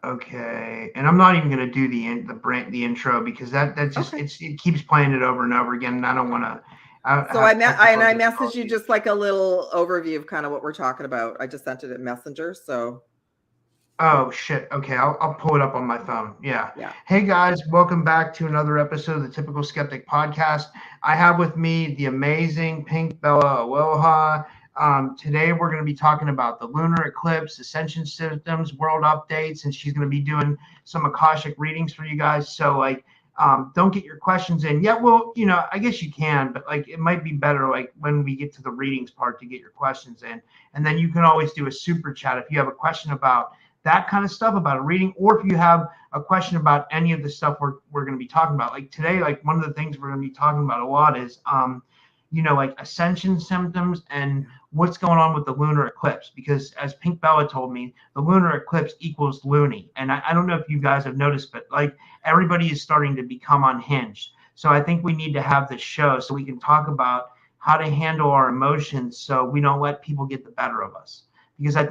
Okay, and I'm not even gonna do the intro because that just Okay. it keeps playing it over and over again, and I don't want to. So I I met think and I'll I just messaged you just like a little overview of kind of what we're talking about. I just sent it in Messenger. So Oh shit. Okay, I'll pull it up on my phone. Yeah. yeah. Hey guys, welcome back to another episode of the Typical Skeptic podcast. I have with me the amazing Pink Bella Aloha. Today we're going to be talking about the lunar eclipse, ascension symptoms, world updates, and she's going to be doing some Akashic readings for you guys. So don't get your questions in yet. Well, I guess you can, but like it might be better like when we get to the readings part to get your questions in, and then you can always do a super chat if you have a question about that kind of stuff about a reading, or if you have a question about any of the stuff we're going to be talking about. Like today, like one of the things we're going to be talking about a lot is, like ascension symptoms and what's going on with the lunar eclipse. Because as Pink Bella told me, the lunar eclipse equals loony. And I don't know if you guys have noticed, but like everybody is starting to become unhinged. So I think we need to have this show so we can talk about how to handle our emotions so we don't let people get the better of us, because Yeah. I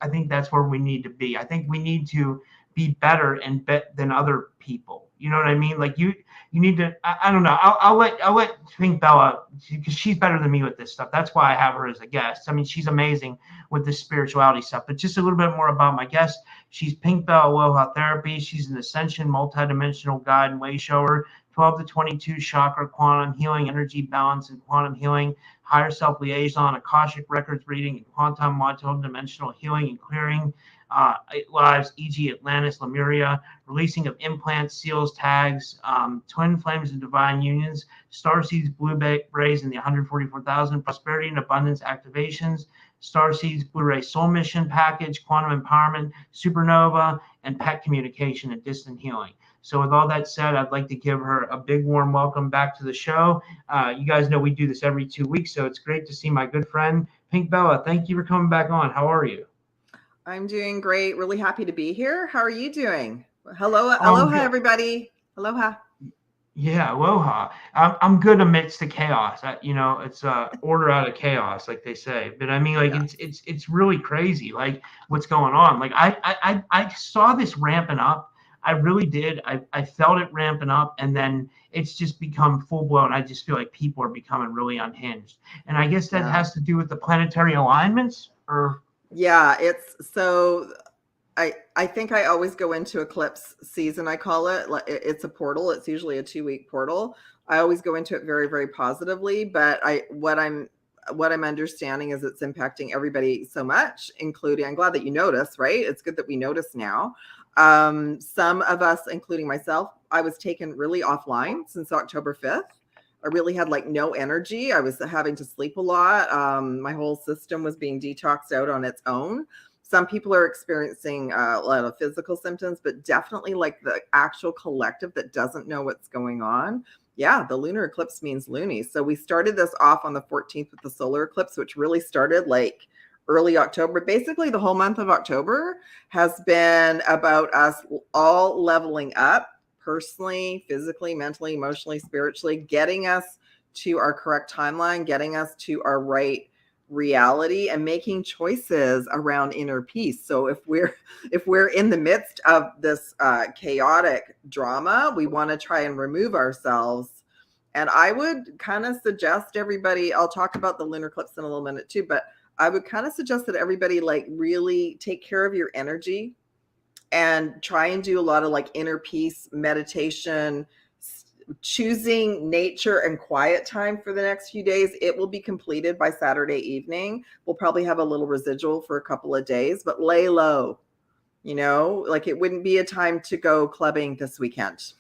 think that's where we need to be. I think we need to be better and than other people. You know what I mean? Like you need to. I don't know. I'll let Pink Bella, because she's better than me with this stuff. That's why I have her as a guest. I mean, she's amazing with this spirituality stuff. But just a little bit more about my guest. She's Pink Bella Aloha Therapy. She's an ascension multidimensional guide and way shower. 12 to 22 chakra, quantum healing, energy balance, and quantum healing, higher self liaison, Akashic records reading, and quantum multidimensional healing and clearing lives, e.g., Atlantis, Lemuria, releasing of implants, seals, tags, twin flames and divine unions, starseeds, blue rays, and the 144,000, prosperity and abundance activations, starseeds, Blu-ray soul mission package, quantum empowerment, supernova, and pet communication and distant healing. So with all that said, I'd like to give her a big warm welcome back to the show. You guys know we do this every 2 weeks, so it's great to see my good friend Pink Bella. Thank you for coming back on. How are you? I'm doing great. Really happy to be here. How are you doing? Hello, I'm aloha, good. everybody. Aloha. Yeah, aloha. I'm good amidst the chaos. It's order out of chaos, like they say. But I mean, like Yeah. it's really crazy, like what's going on. Like I saw this ramping up. I really did. I felt it ramping up, and then it's just become full blown. I just feel like people are becoming really unhinged, and I guess that Yeah. has to do with the planetary alignments, or Yeah. It's so I think I always go into eclipse season, I call it. Like it's a portal. It's usually a 2 week portal. I always go into it very, very positively, but what I'm understanding is it's impacting everybody so much, including, I'm glad that you notice, right? It's good that we notice now. Some of us, including myself, I was taken really offline since October 5th. I really had like no energy. I was having to sleep a lot. My whole system was being detoxed out on its own. Some people are experiencing a lot of physical symptoms, but definitely like the actual collective that doesn't know what's going on. Yeah, the lunar eclipse means loony. So we started this off on the 14th with the solar eclipse, which really started like early October. Basically, the whole month of October has been about us all leveling up personally, physically, mentally, emotionally, spiritually, getting us to our correct timeline, getting us to our right reality, and making choices around inner peace. So if we're in the midst of this chaotic drama, we want to try and remove ourselves. And I would kind of suggest everybody, I'll talk about the lunar eclipse in a little minute too, but I would kind of suggest that everybody like really take care of your energy and try and do a lot of like inner peace meditation, choosing nature and quiet time for the next few days. It will be completed by Saturday evening. We'll probably have a little residual for a couple of days, but lay low. Like it wouldn't be a time to go clubbing this weekend.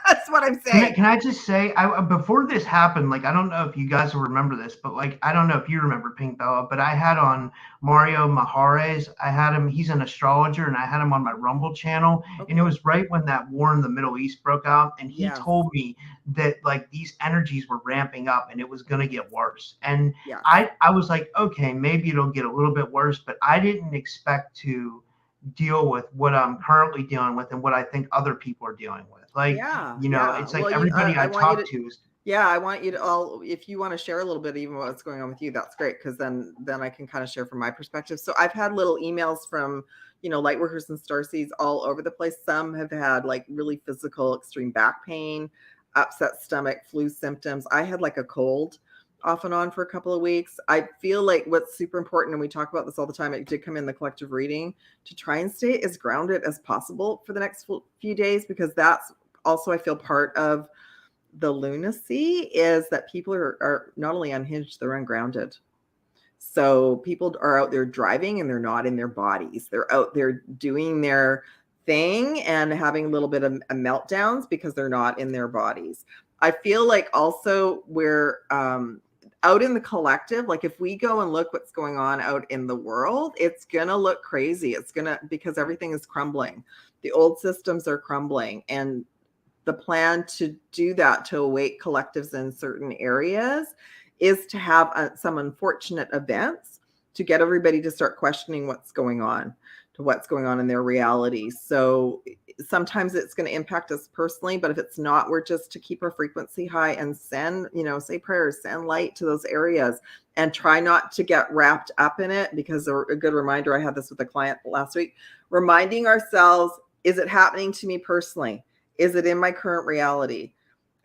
That's what I'm saying. Can I just say, before this happened, like I don't know if you guys will remember this, but like I don't know if you remember Pink Bella, but I had on Mario Mahares. I had him. He's an astrologer, and I had him on my Rumble channel. And it Okay. was right when that war in the Middle East broke out, and he Yes. told me that like these energies were ramping up, and it was going to get worse. And Yes. I was like, okay, maybe it'll get a little bit worse, but I didn't expect to deal with what I'm currently dealing with and what I think other people are dealing with. Like, Yeah. Yeah. it's like Well, everybody I I want you talk to to is. Yeah, I want you to all, if you want to share a little bit even what's going on with you, that's great, because then I can kind of share from my perspective. So I've had little emails from, light workers and starseeds all over the place. Some have had like really physical extreme back pain, upset stomach, flu symptoms. I had like a cold off and on for a couple of weeks. I feel like what's super important, and we talk about this all the time, it did come in the collective reading, to try and stay as grounded as possible for the next few days, because that's also, I feel, part of the lunacy is that people are not only unhinged, they're ungrounded. So people are out there driving and they're not in their bodies. They're out there doing their thing and having a little bit of meltdowns because they're not in their bodies. I feel like also we're out in the collective. Like if we go and look what's going on out in the world, it's going to look crazy. It's going to, because everything is crumbling. The old systems are crumbling, and the plan to do that, to awake collectives in certain areas, is to have some unfortunate events to get everybody to start questioning what's going on in their reality. So sometimes it's going to impact us personally, but if it's not, we're just to keep our frequency high and send, say prayers, send light to those areas, and try not to get wrapped up in it. Because a good reminder, I had this with a client last week, reminding ourselves, is it happening to me personally? Is it in my current reality?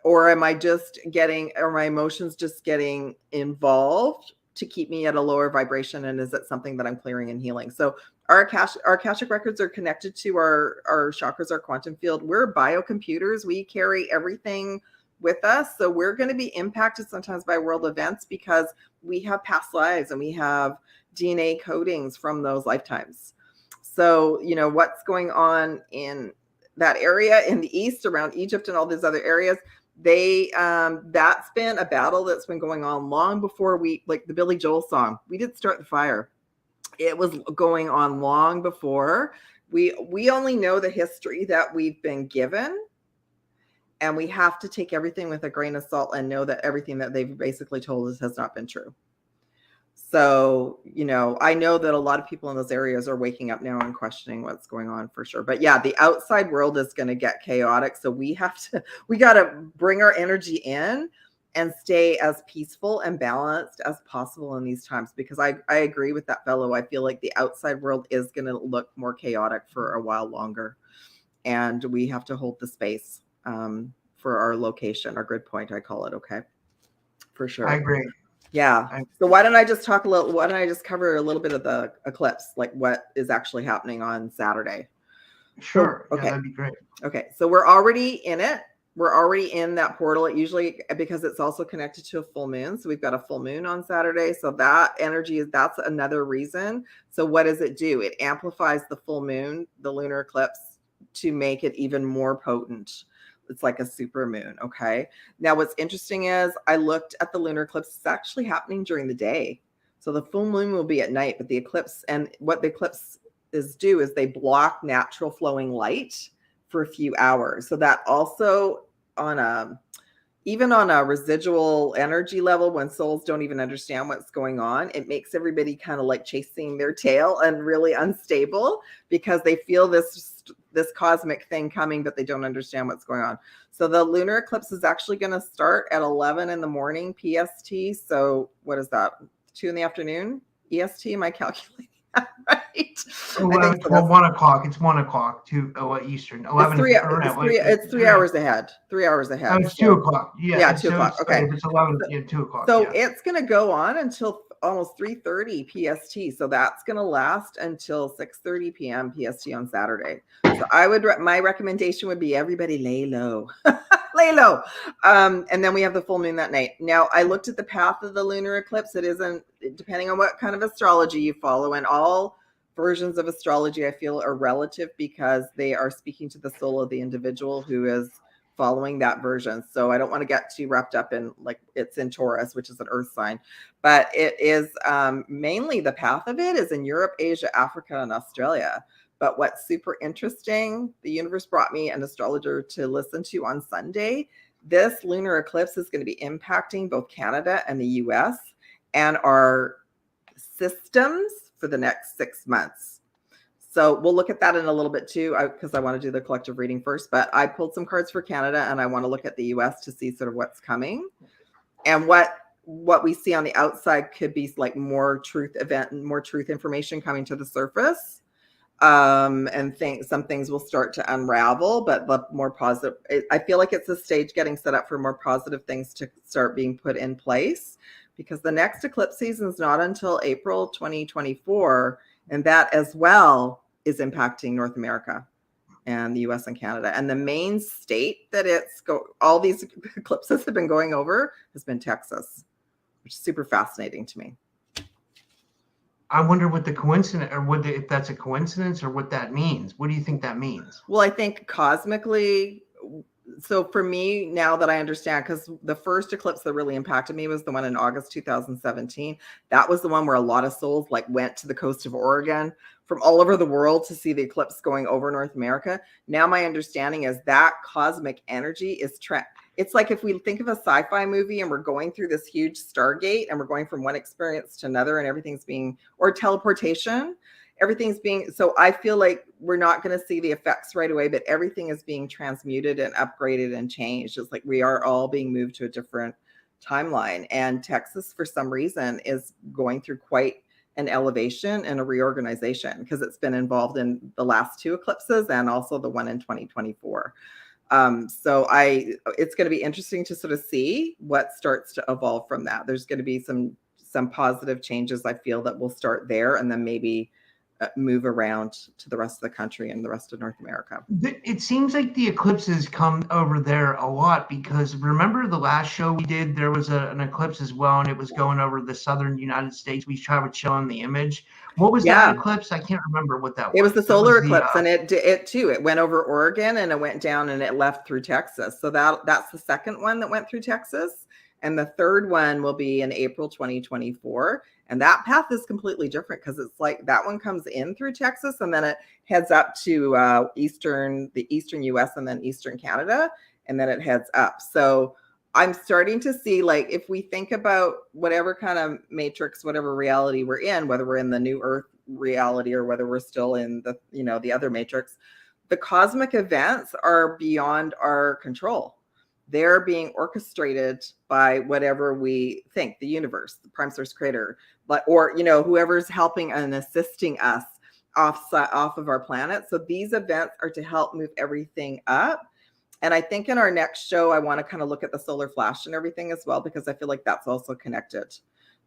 Or am I just are my emotions just getting involved to keep me at a lower vibration? And is it something that I'm clearing and healing? So our Akashic records are connected to our chakras, our quantum field. We're biocomputers. We carry everything with us. So we're going to be impacted sometimes by world events because we have past lives and we have DNA codings from those lifetimes. So, what's going on in that area in the east around Egypt and all these other areas, that's been a battle that's been going on long before like the Billy Joel song, we didn't start the fire. It was going on long before. We only know the history that we've been given, and we have to take everything with a grain of salt and know that everything that they've basically told us has not been true. So, I know that a lot of people in those areas are waking up now and questioning what's going on for sure. But yeah, the outside world is going to get chaotic. So we got to bring our energy in and stay as peaceful and balanced as possible in these times, because I agree with that fellow. I feel like the outside world is going to look more chaotic for a while longer. And we have to hold the space for our location, our grid point, I call it. Okay. For sure. I agree. Yeah. So why don't I just cover a little bit of the eclipse, like what is actually happening on Saturday? Sure. Okay. Yeah, that'd be great. Okay. So we're already in it. We're already in that portal. It usually, because it's also connected to a full moon. So we've got a full moon on Saturday. So that energy that's another reason. So what does it do? It amplifies the full moon, the lunar eclipse, to make it even more potent. It's like a super moon. Okay. Now, what's interesting is I looked at the lunar eclipse. It's actually happening during the day. So the full moon will be at night, but the eclipse, and what the eclipse is they block natural flowing light for a few hours. So that also even on a residual energy level, when souls don't even understand what's going on, it makes everybody kind of like chasing their tail and really unstable, because they feel this cosmic thing coming, but they don't understand what's going on. So the lunar eclipse is actually going to start at 11 in the morning PST. So what is that? 2 in the afternoon EST? Am I calculating that right? 11, 12, 1 o'clock. It's 1 o'clock to Eastern. 11. It's 3 hours ahead. 3 hours ahead. Oh, it's 2 o'clock. Yeah, 2 o'clock. Okay. If it's 11, 2 o'clock. So it's going to go on until almost 3:30 PST. So that's going to last until 6:30 p.m. PST on Saturday. So my recommendation would be everybody lay low. Lay low. And then we have the full moon that night. Now, I looked at the path of the lunar eclipse. It isn't, depending on what kind of astrology you follow, and all versions of astrology I feel are relative, because they are speaking to the soul of the individual who is following that version. So I don't want to get too wrapped up in like it's in Taurus, which is an earth sign, but it is mainly the path of it is in Europe, Asia, Africa, and Australia. But what's super interesting, the universe brought me an astrologer to listen to on Sunday. This lunar eclipse is going to be impacting both Canada and the US and our systems for the next 6 months. So we'll look at that in a little bit too, because I want to do the collective reading first. But I pulled some cards for Canada, and I want to look at the US to see sort of what's coming, and what we see on the outside could be like more truth information coming to the surface. And some things will start to unravel, but the more positive, I feel like it's a stage getting set up for more positive things to start being put in place, because the next eclipse season is not until April 2024, and that as well is impacting North America and the US and Canada. And the main state that all these eclipses have been going over has been Texas, which is super fascinating to me. I wonder what the coincidence, or if that's a coincidence, or what that means. What do you think that means? Well, I think cosmically, so for me, now that I understand, because the first eclipse that really impacted me was the one in August 2017. That was the one where a lot of souls like went to the coast of Oregon from all over the world to see the eclipse going over North America. Now my understanding is that cosmic energy is it's like if we think of a sci-fi movie and we're going through this huge Stargate and we're going from one experience to another, and everything's being, or teleportation, everything's being, so I feel like we're not going to see the effects right away, but everything is being transmuted and upgraded and changed. It's like we are all being moved to a different timeline. And Texas, for some reason, is going through quite an elevation and a reorganization, because it's been involved in the last two eclipses and also the one in 2024. So it's going to be interesting to sort of see what starts to evolve from that. There's going to be some positive changes, I feel, that will start there, and then maybe move around to the rest of the country and the rest of North America. It seems like the eclipses come over there a lot, because remember the last show we did, there was an eclipse as well, and it was going over the southern United States. We tried to show on the image. What was that eclipse? I can't remember what that was. It was the solar eclipse, and it went over Oregon, and it went down, and it left through Texas. So that's the second one that went through Texas. And the third one will be in April 2024. And that path is completely different, because it's like that one comes in through Texas, and then it heads up to the eastern US, and then eastern Canada, and then it heads up. So I'm starting to see, like, if we think about whatever kind of matrix, whatever reality we're in, whether we're in the new Earth reality or whether we're still in the other matrix, the cosmic events are beyond our control. They're being orchestrated by whatever we think, the universe, the prime source creator, or whoever's helping and assisting us off of our planet. So these events are to help move everything up. And I think in our next show, I want to kind of look at the solar flash and everything as well, because I feel like that's also connected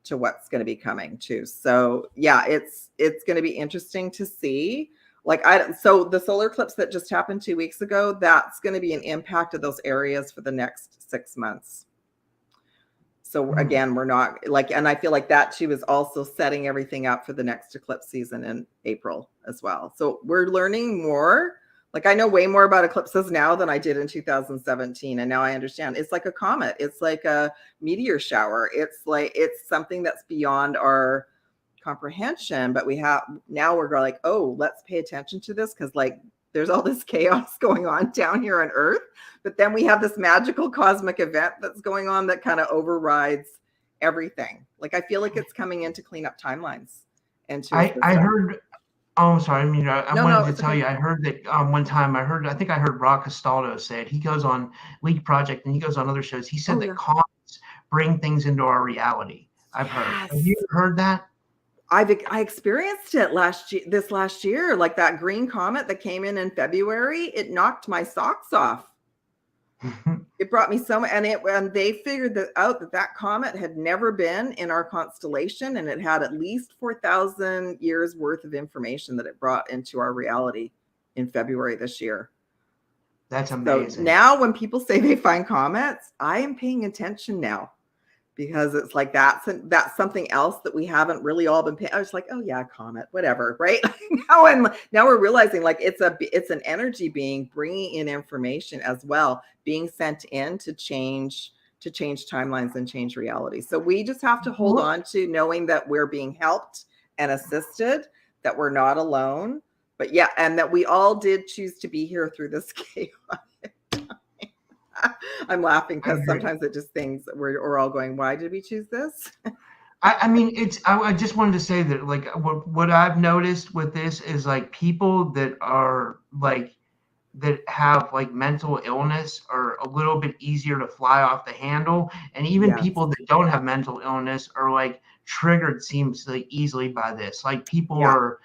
to what's going to be coming too. So yeah, it's going to be interesting to see. So the solar eclipse that just happened 2 weeks ago, that's going to be an impact of those areas for the next 6 months. So again, we're not and I feel like that too is also setting everything up for the next eclipse season in April as well. So we're learning more. Like, I know way more about eclipses now than I did in 2017. And now I understand it's like a comet. It's like a meteor shower. It's something that's beyond our comprehension, but we're like, oh, let's pay attention to this, because like there's all this chaos going on down here on Earth, but then we have this magical cosmic event that's going on that kind of overrides everything. Like, I feel like it's coming in to clean up timelines. And I heard, oh, sorry, I mean, I wanted to tell okay. you, I heard that one time, I think I heard Rock Castaldo say it. He goes on Leak Project and he goes on other shows. He said that comets bring things into our reality. I've heard. Have you heard that? I experienced it this last year, like that green comet that came in February. It knocked my socks off. It brought me so much, and they figured out that comet had never been in our constellation, and it had at least 4,000 years worth of information that it brought into our reality in February this year. That's amazing. So now when people say they find comets, I am paying attention now, because it's like that's something else that we haven't really all been paying. I was like, oh yeah, comet, whatever, right? now we're realizing like it's an energy being bringing in information as well, being sent in to change timelines and change reality. So we just have to hold on to knowing that we're being helped and assisted, that we're not alone, but yeah, and that we all did choose to be here through this chaotic. I'm laughing because sometimes it just things we're all going, why did we choose this? I mean, I just wanted to say that, like, what I've noticed with this is, like, people that are, like, that have, like, mental illness are a little bit easier to fly off the handle, and even Yes. people that don't have mental illness are, like, triggered seems like easily by this. Like, people Yeah. are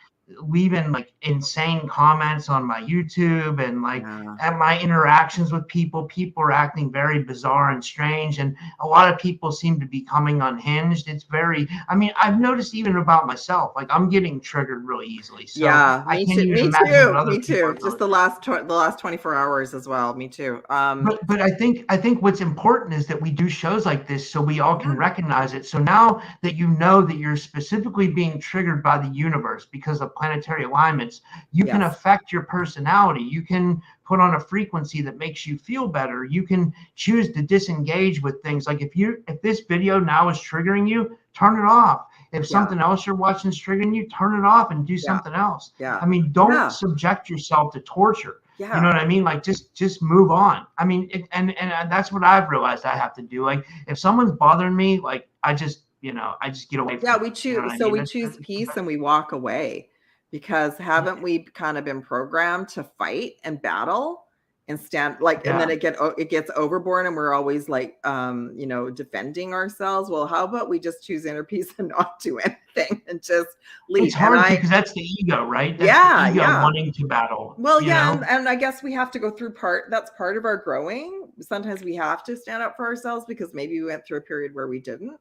leaving, like, insane comments on my YouTube, and, like, Yeah. at my interactions with people are acting very bizarre and strange, and a lot of people seem to be coming unhinged. It's very, I mean, I've noticed even about myself, like, I'm getting triggered really easily. So Yeah, I me can't too. even Me imagine what too. other Me people are too. Just going. the last 24 hours as well. Me too. But I think what's important is that we do shows like this so we all can Yeah. recognize it. So now that you know that you're specifically being triggered by the universe because of planetary alignments, you can Yes. affect your personality. You can put on a frequency that makes you feel better. You can choose to disengage with things. Like if this video now is triggering you, turn it off. If Yeah. something else you're watching is triggering you, turn it off and do Yeah. something else. Yeah. I mean, don't Yeah. subject yourself to torture. You know Yeah. what I mean? Like just move on. I mean, and that's what I've realized I have to do. Like if someone's bothering me, like I just get away Yeah, from we them. You know what choose I so mean? we choose peace and we walk away because haven't we kind of been programmed to fight and battle and stand like and then Yeah. it gets overboard and we're always like defending ourselves. Well, how about we just choose inner peace and not do anything and just It's leave? And hard because that's the ego, right? That's the yeah, ego yeah. wanting to battle, Well, you yeah, know? and I guess we have to go through that's part of our growing. Sometimes we have to stand up for ourselves because maybe we went through a period where we didn't.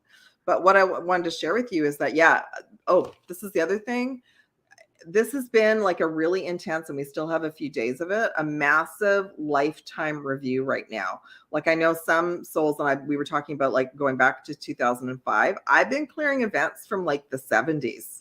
But what I wanted to share with you is that, yeah, this is the other thing. This has been like a really intense, and we still have a few days of it, a massive lifetime review right now. Like I know some souls, and we were talking about like going back to 2005. I've been clearing events from like the 70s.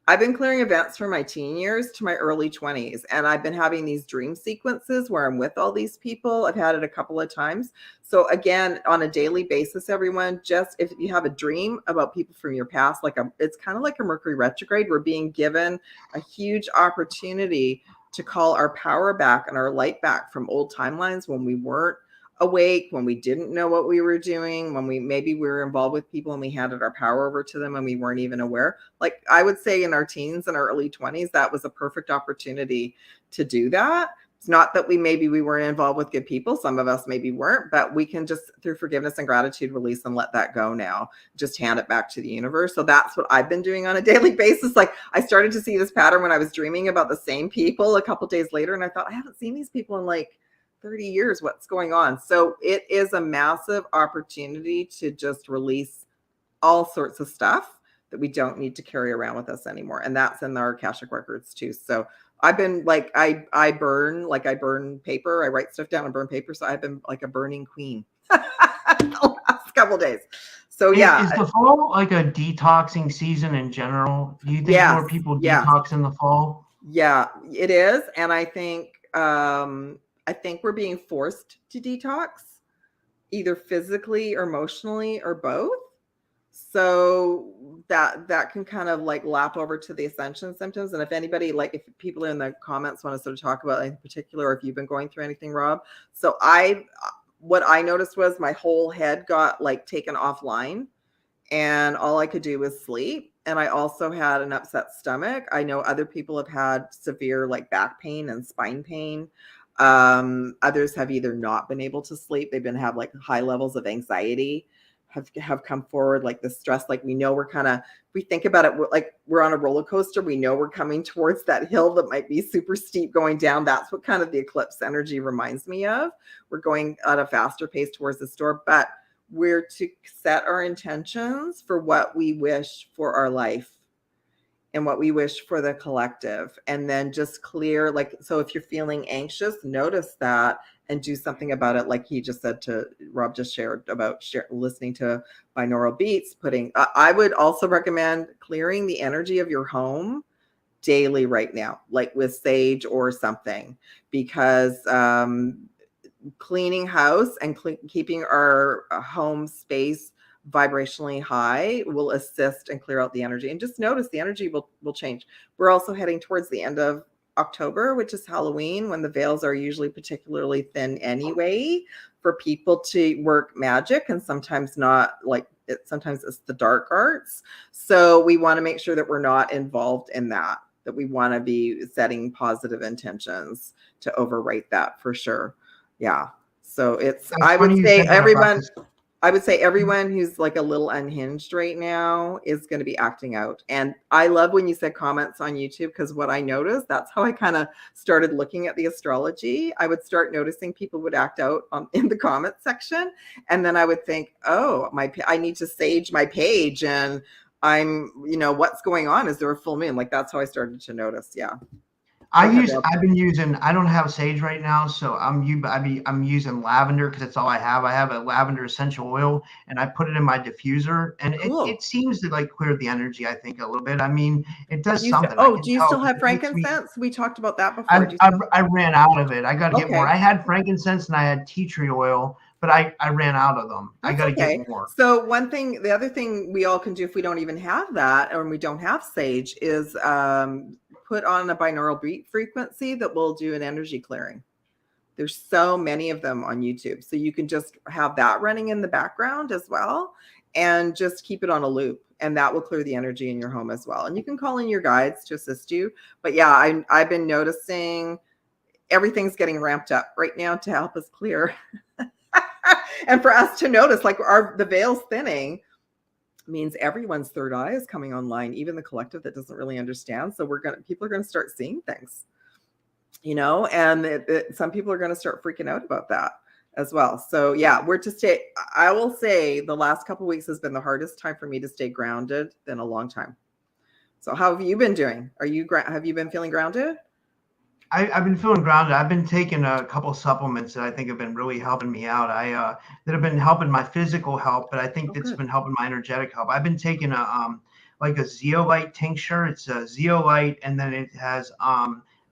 I've been clearing events from my teen years to my early 20s, and I've been having these dream sequences where I'm with all these people. I've had it a couple of times. So again, on a daily basis, everyone, just if you have a dream about people from your past, it's kind of like a Mercury retrograde. We're being given a huge opportunity to call our power back and our light back from old timelines when we weren't awake, when we didn't know what we were doing, when we were involved with people and we handed our power over to them and we weren't even aware. Like I would say in our teens and our early 20s, that was a perfect opportunity to do that. It's not that we weren't involved with good people. Some of us maybe weren't, but we can just through forgiveness and gratitude release and let that go now. Just hand it back to the universe. So that's what I've been doing on a daily basis. Like I started to see this pattern when I was dreaming about the same people a couple days later, and I thought I haven't seen these people in like 30 years. What's going on? So it is a massive opportunity to just release all sorts of stuff that we don't need to carry around with us anymore. And that's in our AKASHIC records too. So I've been like, I burn paper. I write stuff down and burn paper. So I've been like a burning queen the last couple days. So yeah. Is the fall like a detoxing season in general? Do you think Yes. more people Yes. detox in the fall? Yeah, it is. And I think we're being forced to detox either physically or emotionally or both. So that can kind of like lap over to the ascension symptoms. And if anybody, like if people in the comments want to sort of talk about in particular, or if you've been going through anything, Rob. So what I noticed was my whole head got like taken offline and all I could do was sleep. And I also had an upset stomach. I know other people have had severe like back pain and spine pain. Others have either not been able to sleep. They've been have like high levels of anxiety have come forward, like the stress. Like we know we think about it like we're on a roller coaster. We know we're coming towards that hill that might be super steep going down. That's what kind of the eclipse energy reminds me of. We're going at a faster pace towards the store, but we're to set our intentions for what we wish for our life and what we wish for the collective, and then just clear, like, so if you're feeling anxious, notice that and do something about it. Like he just said to Rob, just shared about listening to binaural beats, I would also recommend clearing the energy of your home daily right now, like with sage or something, because cleaning house and keeping our home space vibrationally high will assist and clear out the energy. And just notice the energy will change. We're also heading towards the end of October, which is Halloween, when the veils are usually particularly thin anyway, for people to work magic, and sometimes not, like sometimes it's the dark arts. So we want to make sure that we're not involved in that we want to be setting positive intentions to overwrite that for sure. Yeah. So it's, That's I would funny you say said that about this. everyone who's like a little unhinged right now is going to be acting out. And I love when you said comments on YouTube, because what I noticed, that's how I kind of started looking at the astrology. I would start noticing people would act out in the comment section. And then I would think, oh, I need to sage my page, and I'm, what's going on? Is there a full moon? Like, that's how I started to notice. Yeah. I've been using, I don't have sage right now, so I'm using lavender because that's all I have. I have a lavender essential oil, and I put it in my diffuser, and Cool. it seems to like clear the energy, I think, a little bit. I mean, it does something. Do you still have frankincense? We talked about that before. I ran out of it. I got to get more. Okay. I had frankincense and I had tea tree oil, but I ran out of them. I got to get more. So the other thing we all can do if we don't even have that, or we don't have sage, is put on a binaural beat frequency that will do an energy clearing. There's so many of them on YouTube. So you can just have that running in the background as well, and just keep it on a loop, and that will clear the energy in your home as well. And you can call in your guides to assist you. But yeah, I've been noticing everything's getting ramped up right now to help us clear. And for us to notice, like, the veil's thinning means everyone's third eye is coming online, even the collective that doesn't really understand. So people are going to start seeing things, and some people are going to start freaking out about that as well. So yeah, I will say the last couple of weeks has been the hardest time for me to stay grounded in a long time. So how have you been doing? Have you been feeling grounded? I've been feeling grounded. I've been taking a couple supplements that I think have been really helping me out. That have been helping my physical health, but I think it's been helping my energetic health. I've been taking like a zeolite tincture. It's a zeolite, and then it has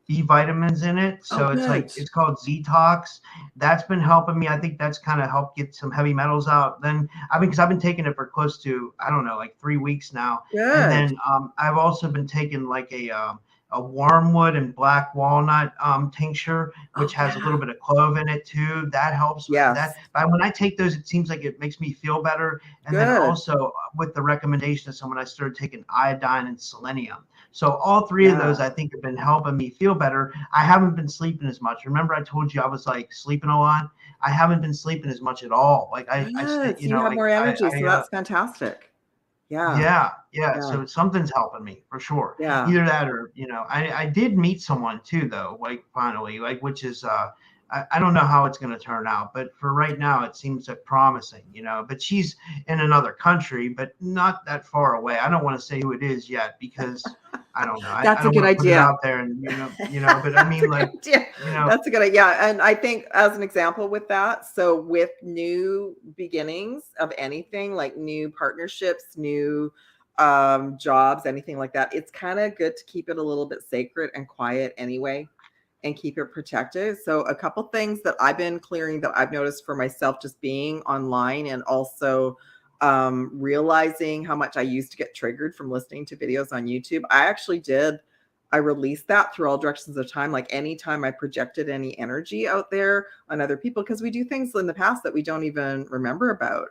B vitamins in it. So it's called Zetox. That's been helping me. I think that's kind of helped get some heavy metals out. Because I've been taking it for close to, I don't know, like 3 weeks now. Good. And then I've also been taking like a wormwood and black walnut tincture, which has a little bit of clove in it too. That helps with that. But when I take those, it seems like it makes me feel better. And then also with the recommendation of someone, I started taking iodine and selenium. So all three of those, I think, have been helping me feel better. I haven't been sleeping as much. Remember, I told you I was like sleeping a lot. I haven't been sleeping as much at all. Like you have more energy, so that's fantastic. Yeah. So something's helping me for sure. Yeah. Either that or, I did meet someone too, though, like finally, like, which is, I don't know how it's going to turn out, but for right now, it seems promising, but she's in another country, but not that far away. I don't want to say who it is yet because I don't know. That's I don't a good want to idea. Put it out there and, but I mean, like, that's a good idea. And I think as an example with that, so with new beginnings of anything, like new partnerships, new jobs, anything like that, it's kind of good to keep it a little bit sacred and quiet anyway, and keep it protected. So a couple things that I've been clearing that I've noticed for myself, just being online, and also realizing how much I used to get triggered from listening to videos on YouTube. I released that through all directions of time. Like anytime I projected any energy out there on other people, because we do things in the past that we don't even remember about.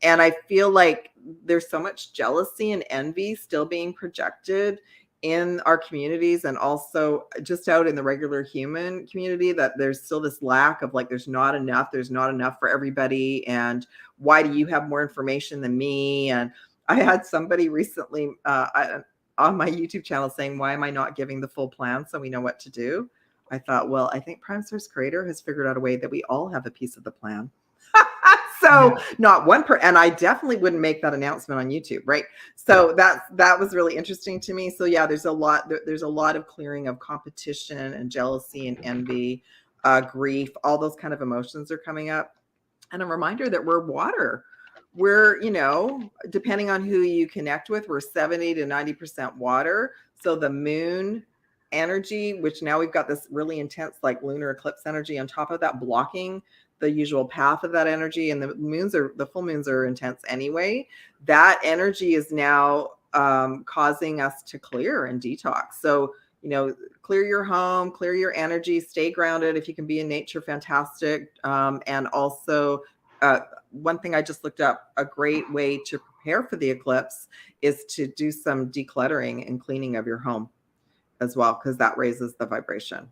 And I feel like there's so much jealousy and envy still being projected in our communities, and also just out in the regular human community, that there's still this lack of, like, there's not enough for everybody. And why do you have more information than me? And I had somebody recently on my YouTube channel saying, why am I not giving the full plan so we know what to do? I thought, well, I think Prime Source Creator has figured out a way that we all have a piece of the plan. So not one and I definitely wouldn't make that announcement on YouTube, right? So that was really interesting to me. So yeah, there's a lot of clearing of competition and jealousy and envy, grief, all those kind of emotions are coming up. And a reminder that we're water. We're, depending on who you connect with, we're 70 to 90% water. So the moon energy, which now we've got this really intense, like, lunar eclipse energy on top of that, blocking the usual path of that energy. And the full moons are intense anyway. That energy is now causing us to clear and detox. So, clear your home, clear your energy, stay grounded. If you can be in nature, fantastic. And also, one thing I just looked up, a great way to prepare for the eclipse is to do some decluttering and cleaning of your home as well, because that raises the vibration.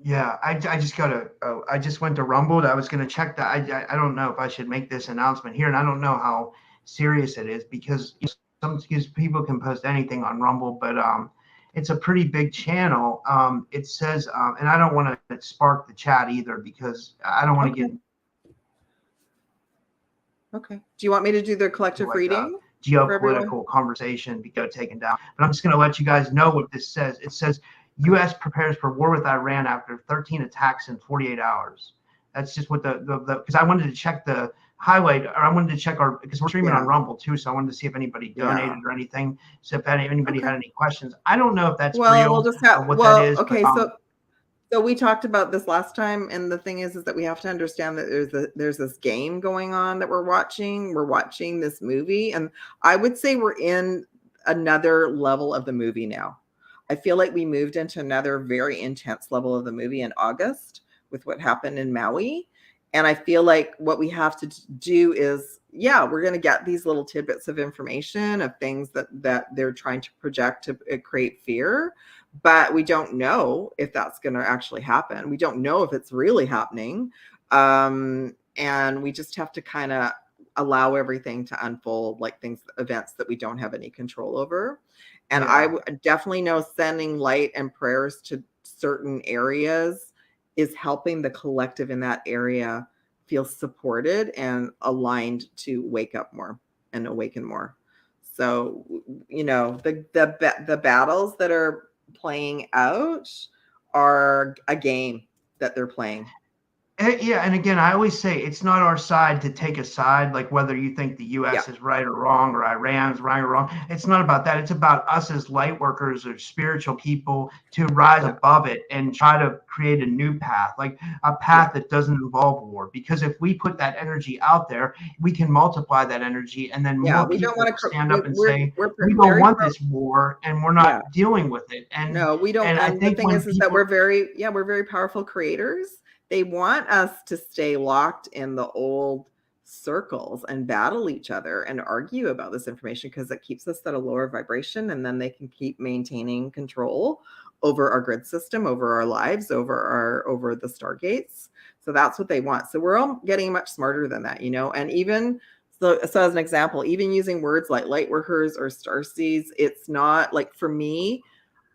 Yeah, I just I just went to Rumble. I was going to check that. I don't know if I should make this announcement here, and I don't know how serious it is, because some people can post anything on Rumble, but it's a pretty big channel. It says, and I don't want to spark the chat either, because I don't want to get. Okay. Do you want me to do the collective reading? Geopolitical conversation be taken down. But I'm just going to let you guys know what this says. It says, U.S. prepares for war with Iran after 13 attacks in 48 hours. That's just what because I wanted to check the highlight, or I wanted to check because we're streaming on Rumble too, so I wanted to see if anybody donated or anything. So if anybody had any questions, I don't know if that's real we'll just have, or what that is. Okay, but, so we talked about this last time, and the thing is that we have to understand that there's this game going on that we're watching. We're watching this movie, and I would say we're in another level of the movie now. I feel like we moved into another very intense level of the movie in August with what happened in Maui. And I feel like what we have to do is, we're going to get these little tidbits of information of things that they're trying to project to create fear. But we don't know if that's going to actually happen. We don't know if it's really happening. And we just have to kind of allow everything to unfold, like events that we don't have any control over. And I definitely know sending light and prayers to certain areas is helping the collective in that area feel supported and aligned to wake up more and awaken more. So, the battles that are playing out are a game that they're playing. Yeah, and again, I always say it's not our side to take a side, like whether you think the U.S. is right or wrong, or Iran's right or wrong. It's not about that. It's about us as light workers or spiritual people to rise above it and try to create a new path, like a path that doesn't involve war. Because if we put that energy out there, we can multiply that energy, and then more people will stand up and say, we don't want this war, and we're not dealing with it. And no, we don't. And the thing is that we're very powerful creators. They want us to stay locked in the old circles and battle each other and argue about this information, because it keeps us at a lower vibration, and then they can keep maintaining control over our grid system, over our lives, over the stargates. So that's what they want. So we're all getting much smarter than that, and even so as an example, even using words like light workers or starseeds, it's not like, for me,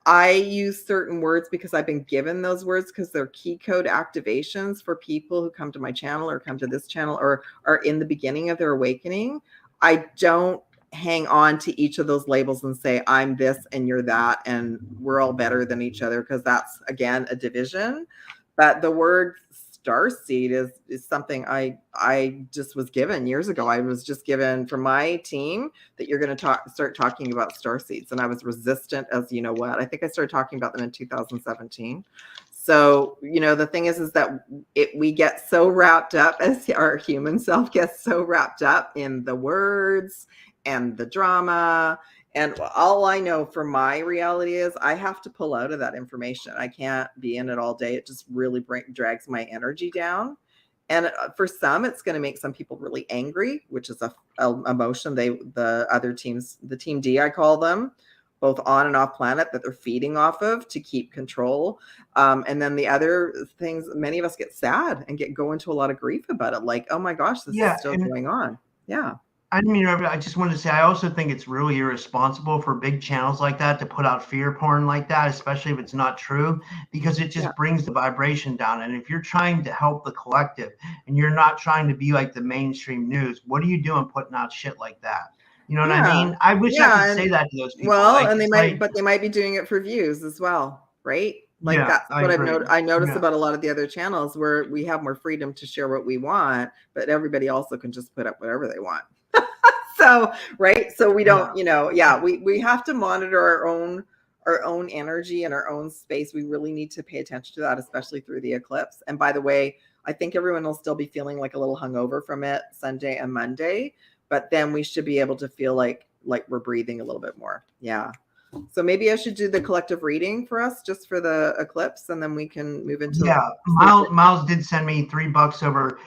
I use certain words because I've been given those words, because they're key code activations for people who come to my channel or come to this channel or are in the beginning of their awakening. I don't hang on to each of those labels and say, I'm this and you're that, and we're all better than each other, because that's, again, a division. But the word starseed is something I just was given years ago. I was just given from my team that you're going to start talking about starseeds, and I was resistant as you know what. I think I started talking about them in 2017. So the thing is that we get so wrapped up, as our human self gets so wrapped up in the words and the drama. And all I know for my reality is I have to pull out of that information. I can't be in it all day. It just really drags my energy down. And for some, it's going to make some people really angry, which is a emotion the other teams, the Team D, I call them, both on and off planet, that they're feeding off of to keep control. And then the other things, many of us get sad and go into a lot of grief about it. Like, oh my gosh, this is still going on. Yeah. I just wanted to say, I also think it's really irresponsible for big channels like that to put out fear porn like that, especially if it's not true, because it just brings the vibration down. And if you're trying to help the collective and you're not trying to be like the mainstream news, what are you doing putting out shit like that? You know what I mean? I wish I could say that to those people. Well, and they might be doing it for views as well, right? Like that's what I noticed about a lot of the other channels, where we have more freedom to share what we want, but everybody also can just put up whatever they want. So, right. So we don't, we have to monitor our own energy and our own space. We really need to pay attention to that, especially through the eclipse. And by the way, I think everyone will still be feeling like a little hungover from it Sunday and Monday, but then we should be able to feel like we're breathing a little bit more. Yeah. So maybe I should do the collective reading for us just for the eclipse, and then we can move into. Yeah, Miles did send me $3 over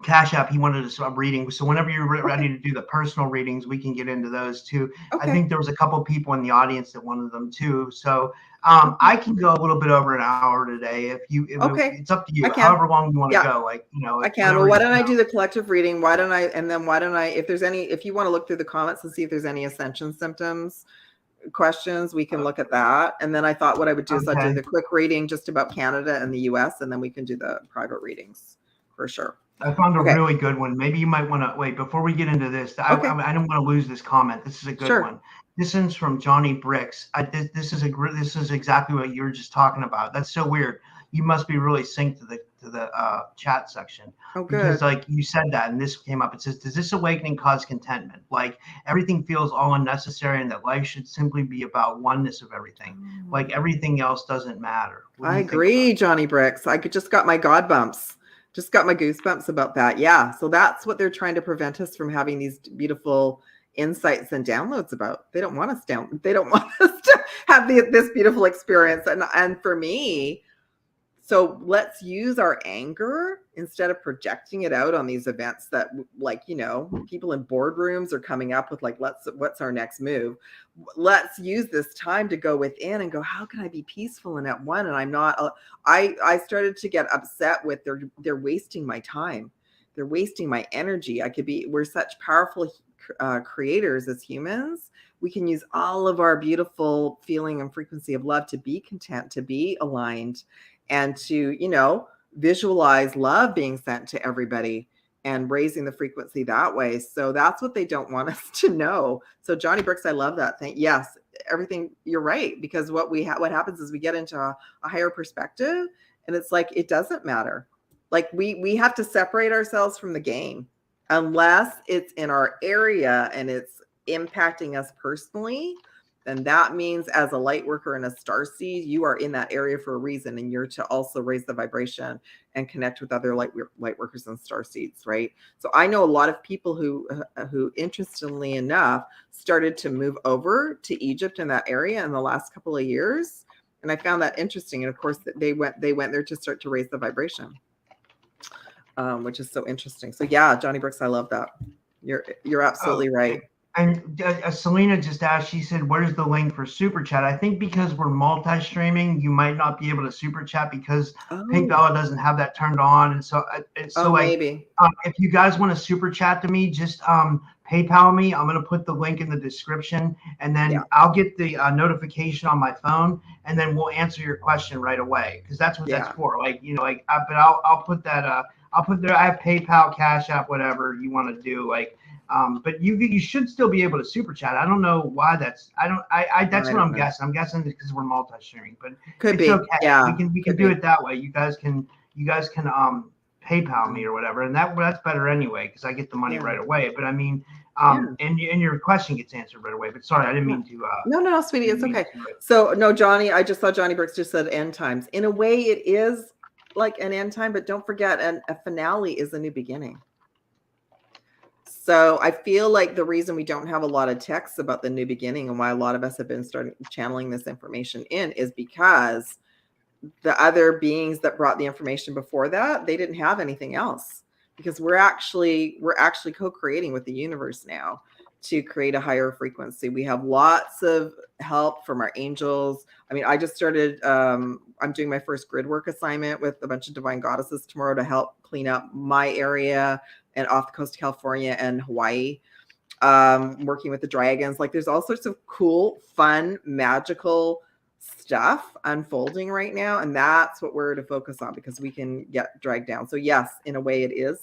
Cash App. He wanted a reading. So whenever you're ready to do the personal readings, we can get into those too. Okay. I think there was a couple people in the audience that wanted them too. So I can go a little bit over an hour today. It's up to you. However long you want to go. Like, you know, I can. Well, why don't I do the collective reading? Why don't I, if you want to look through the comments and see if there's any ascension symptoms, questions, we can look at that. And then I thought what I would do is I'd do the quick reading just about Canada and the US, and then we can do the private readings for sure. I found a really good one. Maybe you might want to wait before we get into this. I don't want to lose this comment. This is a good one. This is from Johnny Bricks. This is exactly what you were just talking about. That's so weird. You must be really synced to the chat section. Oh, good. Because like you said that, and this came up. It says, does this awakening cause contentment? Like everything feels all unnecessary, and that life should simply be about oneness of everything. Like everything else doesn't matter. I agree, Johnny Bricks. I just got my God bumps. Just got my goosebumps about that. Yeah. So that's what they're trying to prevent us from having these beautiful insights and downloads about. They don't want us They don't want us to have this beautiful experience. And for me, so let's use our anger instead of projecting it out on these events that, like, you know, people in boardrooms are coming up with like, what's our next move? Let's use this time to go within and go, how can I be peaceful and at one? And I'm not, I started to get upset with they're wasting my time. They're wasting my energy. We're such powerful creators as humans. We can use all of our beautiful feeling and frequency of love to be content, to be aligned, and to, you know, visualize love being sent to everybody and raising the frequency that way. So that's what they don't want us to know. So Johnny Bricks, I love that thing. Yes, everything, you're right. Because what happens is we get into a higher perspective, and it's like, it doesn't matter. Like we have to separate ourselves from the game unless it's in our area and it's impacting us personally. And that means as a light worker and a starseed, you are in that area for a reason, and you're to also raise the vibration and connect with other light workers and starseeds, right? So I know a lot of people who interestingly enough started to move over to Egypt in that area in the last couple of years, and I found that interesting. And of course, they went there to start to raise the vibration, which is so interesting. So yeah, Johnny Bricks, I love that. You're absolutely right. And Selena just asked, she said, where's the link for Super Chat? I think because we're multi-streaming, you might not be able to Super Chat because Pink Bella doesn't have that turned on. And so, maybe. If you guys want to Super Chat to me, just PayPal me. I'm going to put the link in the description, and then I'll get the notification on my phone, and then we'll answer your question right away, because that's what that's for. Like, you know, like, but I'll put that, I'll put there, I have PayPal, Cash App, whatever you want to do. Like, but you should still be able to Super Chat. I don't know why that's. That's what I'm guessing. I'm guessing because we're multi-streaming, but could be. Okay. Yeah, we can do it that way. You guys can PayPal me or whatever, and that's better anyway because I get the money right away. But I mean, and your question gets answered right away. But sorry, I didn't mean to. No, sweetie, it's okay. So no, Johnny, I just saw Johnny Bricks just said end times. In a way, it is like an end time, but don't forget, a finale is a new beginning. So I feel like the reason we don't have a lot of texts about the new beginning and why a lot of us have been channeling this information in is because the other beings that brought the information before that, they didn't have anything else, because we're actually co-creating with the universe now to create a higher frequency. We have lots of help from our angels. I mean, I just started, I'm doing my first grid work assignment with a bunch of divine goddesses tomorrow to help clean up my area and off the coast of California and Hawaii, working with the dragons. Like, there's all sorts of cool, fun, magical stuff unfolding right now. And that's what we're to focus on, because we can get dragged down. So yes, in a way it is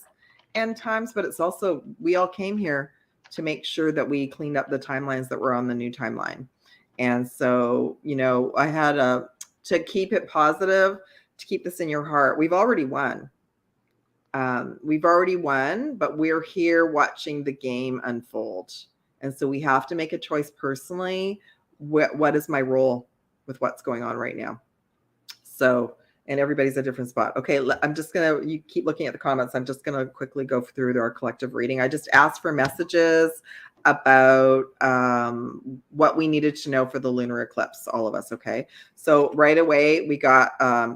end times, but it's also, we all came here to make sure that we cleaned up the timelines that were on the new timeline. And so, you know, I had to keep it positive, to keep this in your heart. We've already won. But we're here watching the game unfold. And so we have to make a choice personally. What is my role with what's going on right now? So, and everybody's a different spot. Okay, I'm just going to, you keep looking at the comments. I'm just going to quickly go through our collective reading. I just asked for messages. about what we needed to know for the lunar eclipse, all of us, okay? So right away, we got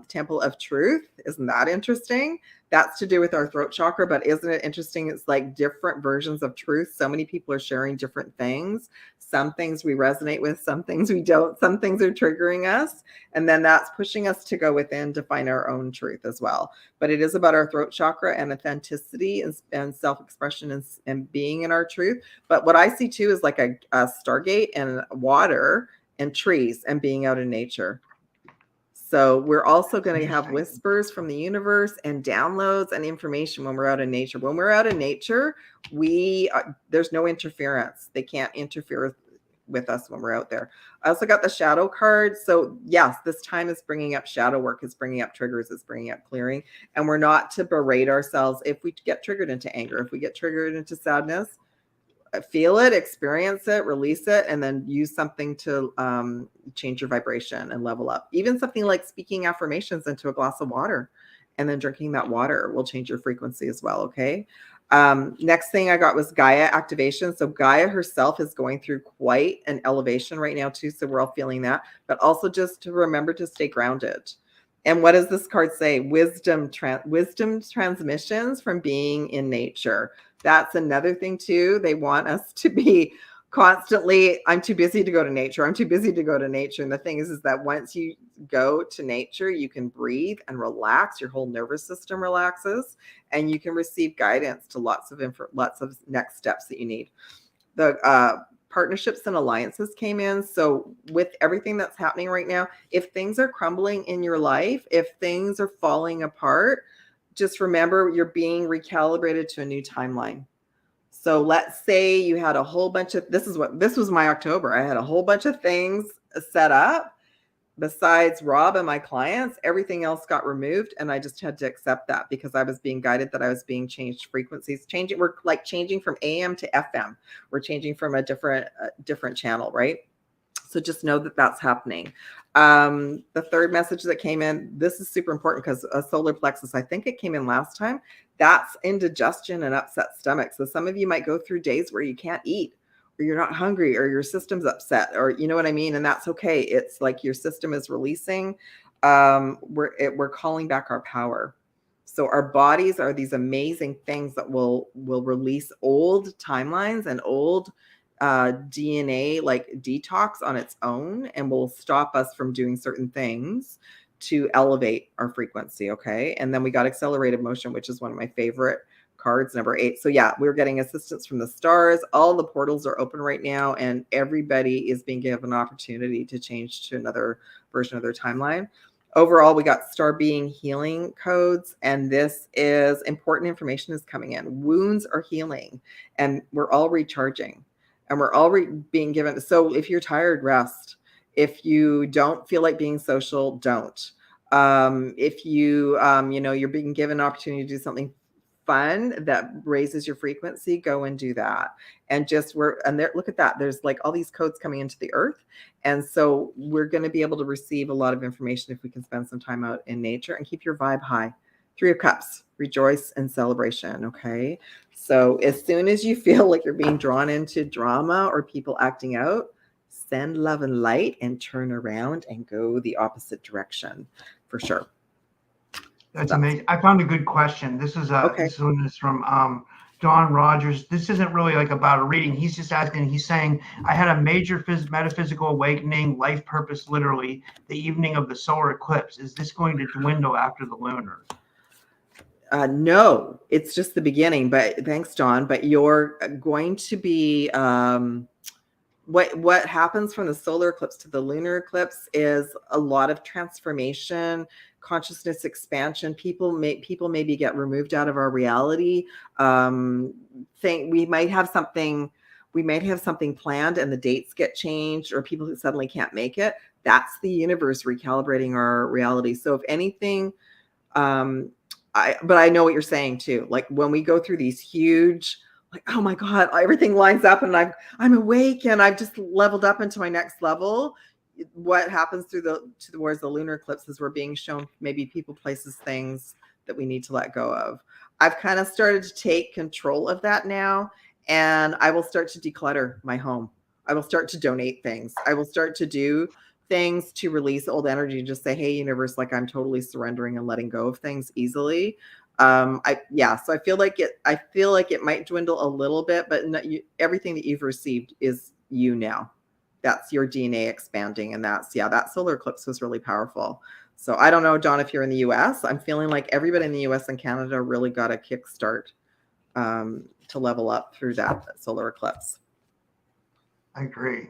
Temple of Truth. Isn't that interesting? That's to do with our throat chakra, but isn't it interesting? It's like different versions of truth. So many people are sharing different things. Some things we resonate with, some things we don't. Some things are triggering us. And then that's pushing us to go within to find our own truth as well. But it is about our throat chakra and authenticity and self-expression and being in our truth. But what I see too is like a stargate and water and trees and being out in nature. So we're also going to have whispers from the universe and downloads and information when we're out in nature. When we're out in nature, there's no interference. They can't interfere with us when we're out there. I also got the shadow card. So yes, this time is bringing up shadow work. It's bringing up triggers. It's bringing up clearing. And we're not to berate ourselves if we get triggered into anger, if we get triggered into sadness. Feel it, experience it, release it, and then use something to change your vibration and level up. Even something like speaking affirmations into a glass of water and then drinking that water will change your frequency as well, okay? Next thing I got was Gaia activation. So Gaia herself is going through quite an elevation right now too, so we're all feeling that. But also just to remember to stay grounded. And what does this card say? Wisdom transmissions from being in nature. That's another thing too. They want us to be constantly, I'm too busy to go to nature. I'm too busy to go to nature. And the thing is that once you go to nature, you can breathe and relax. Your whole nervous system relaxes and you can receive guidance to lots of next steps that you need. The partnerships and alliances came in. So with everything that's happening right now, if things are crumbling in your life, if things are falling apart, just remember you're being recalibrated to a new timeline. So let's say you had a whole bunch of, this was my October. I had a whole bunch of things set up besides Rob and my clients. Everything else got removed and I just had to accept that because I was being guided that I was being changed frequencies. We're like changing from AM to FM. We're changing from a different channel, right? So just know that that's happening. The third message that came in, this is super important because a solar plexus, I think it came in last time, that's indigestion and upset stomach. So some of you might go through days where you can't eat or you're not hungry or your system's upset or you know what I mean? And that's okay. It's like your system is releasing. We're calling back our power. So our bodies are these amazing things that will release old timelines and old DNA like detox on its own and will stop us from doing certain things to elevate our frequency. Okay. And then we got accelerated motion, which is one of my favorite cards, number 8. So yeah, we're getting assistance from the stars. All the portals are open right now and everybody is being given an opportunity to change to another version of their timeline. Overall, we got star being healing codes, and this is important information is coming in. Wounds are healing and we're all recharging. And we're all being given. So if you're tired, rest. If you don't feel like being social, don't. If you, you're being given an opportunity to do something fun that raises your frequency, go and do that. And look at that. There's like all these codes coming into the earth. And so we're going to be able to receive a lot of information if we can spend some time out in nature and keep your vibe high. 3 of Cups, rejoice and celebration. Okay. So as soon as you feel like you're being drawn into drama or people acting out, send love and light and turn around and go the opposite direction for sure. That's amazing. I found a good question. This is this one is from Don Rogers. This isn't really like about a reading. He's just asking, he's saying, I had a major metaphysical awakening, life purpose, literally, the evening of the solar eclipse. Is this going to dwindle after the lunar? No, it's just the beginning, but thanks, John. But you're going to be, what happens from the solar eclipse to the lunar eclipse is a lot of transformation, consciousness expansion. People maybe get removed out of our reality. We might have something planned and the dates get changed or people who suddenly can't make it. That's the universe recalibrating our reality. So if anything, but I know what you're saying too. Like when we go through these huge, like, oh my God, everything lines up and I'm awake and I've just leveled up into my next level. What happens towards the lunar eclipse is we're being shown maybe people, places, things that we need to let go of. I've kind of started to take control of that now. and I will start to declutter my home. I will start to donate things. I will start to do things to release old energy and just say, hey, universe, like I'm totally surrendering and letting go of things easily. So I feel like it might dwindle a little bit, but everything that you've received is you now. That's your DNA expanding. And that solar eclipse was really powerful. So I don't know, Dawn, if you're in the US, I'm feeling like everybody in the US and Canada really got a kickstart to level up through that solar eclipse. I agree.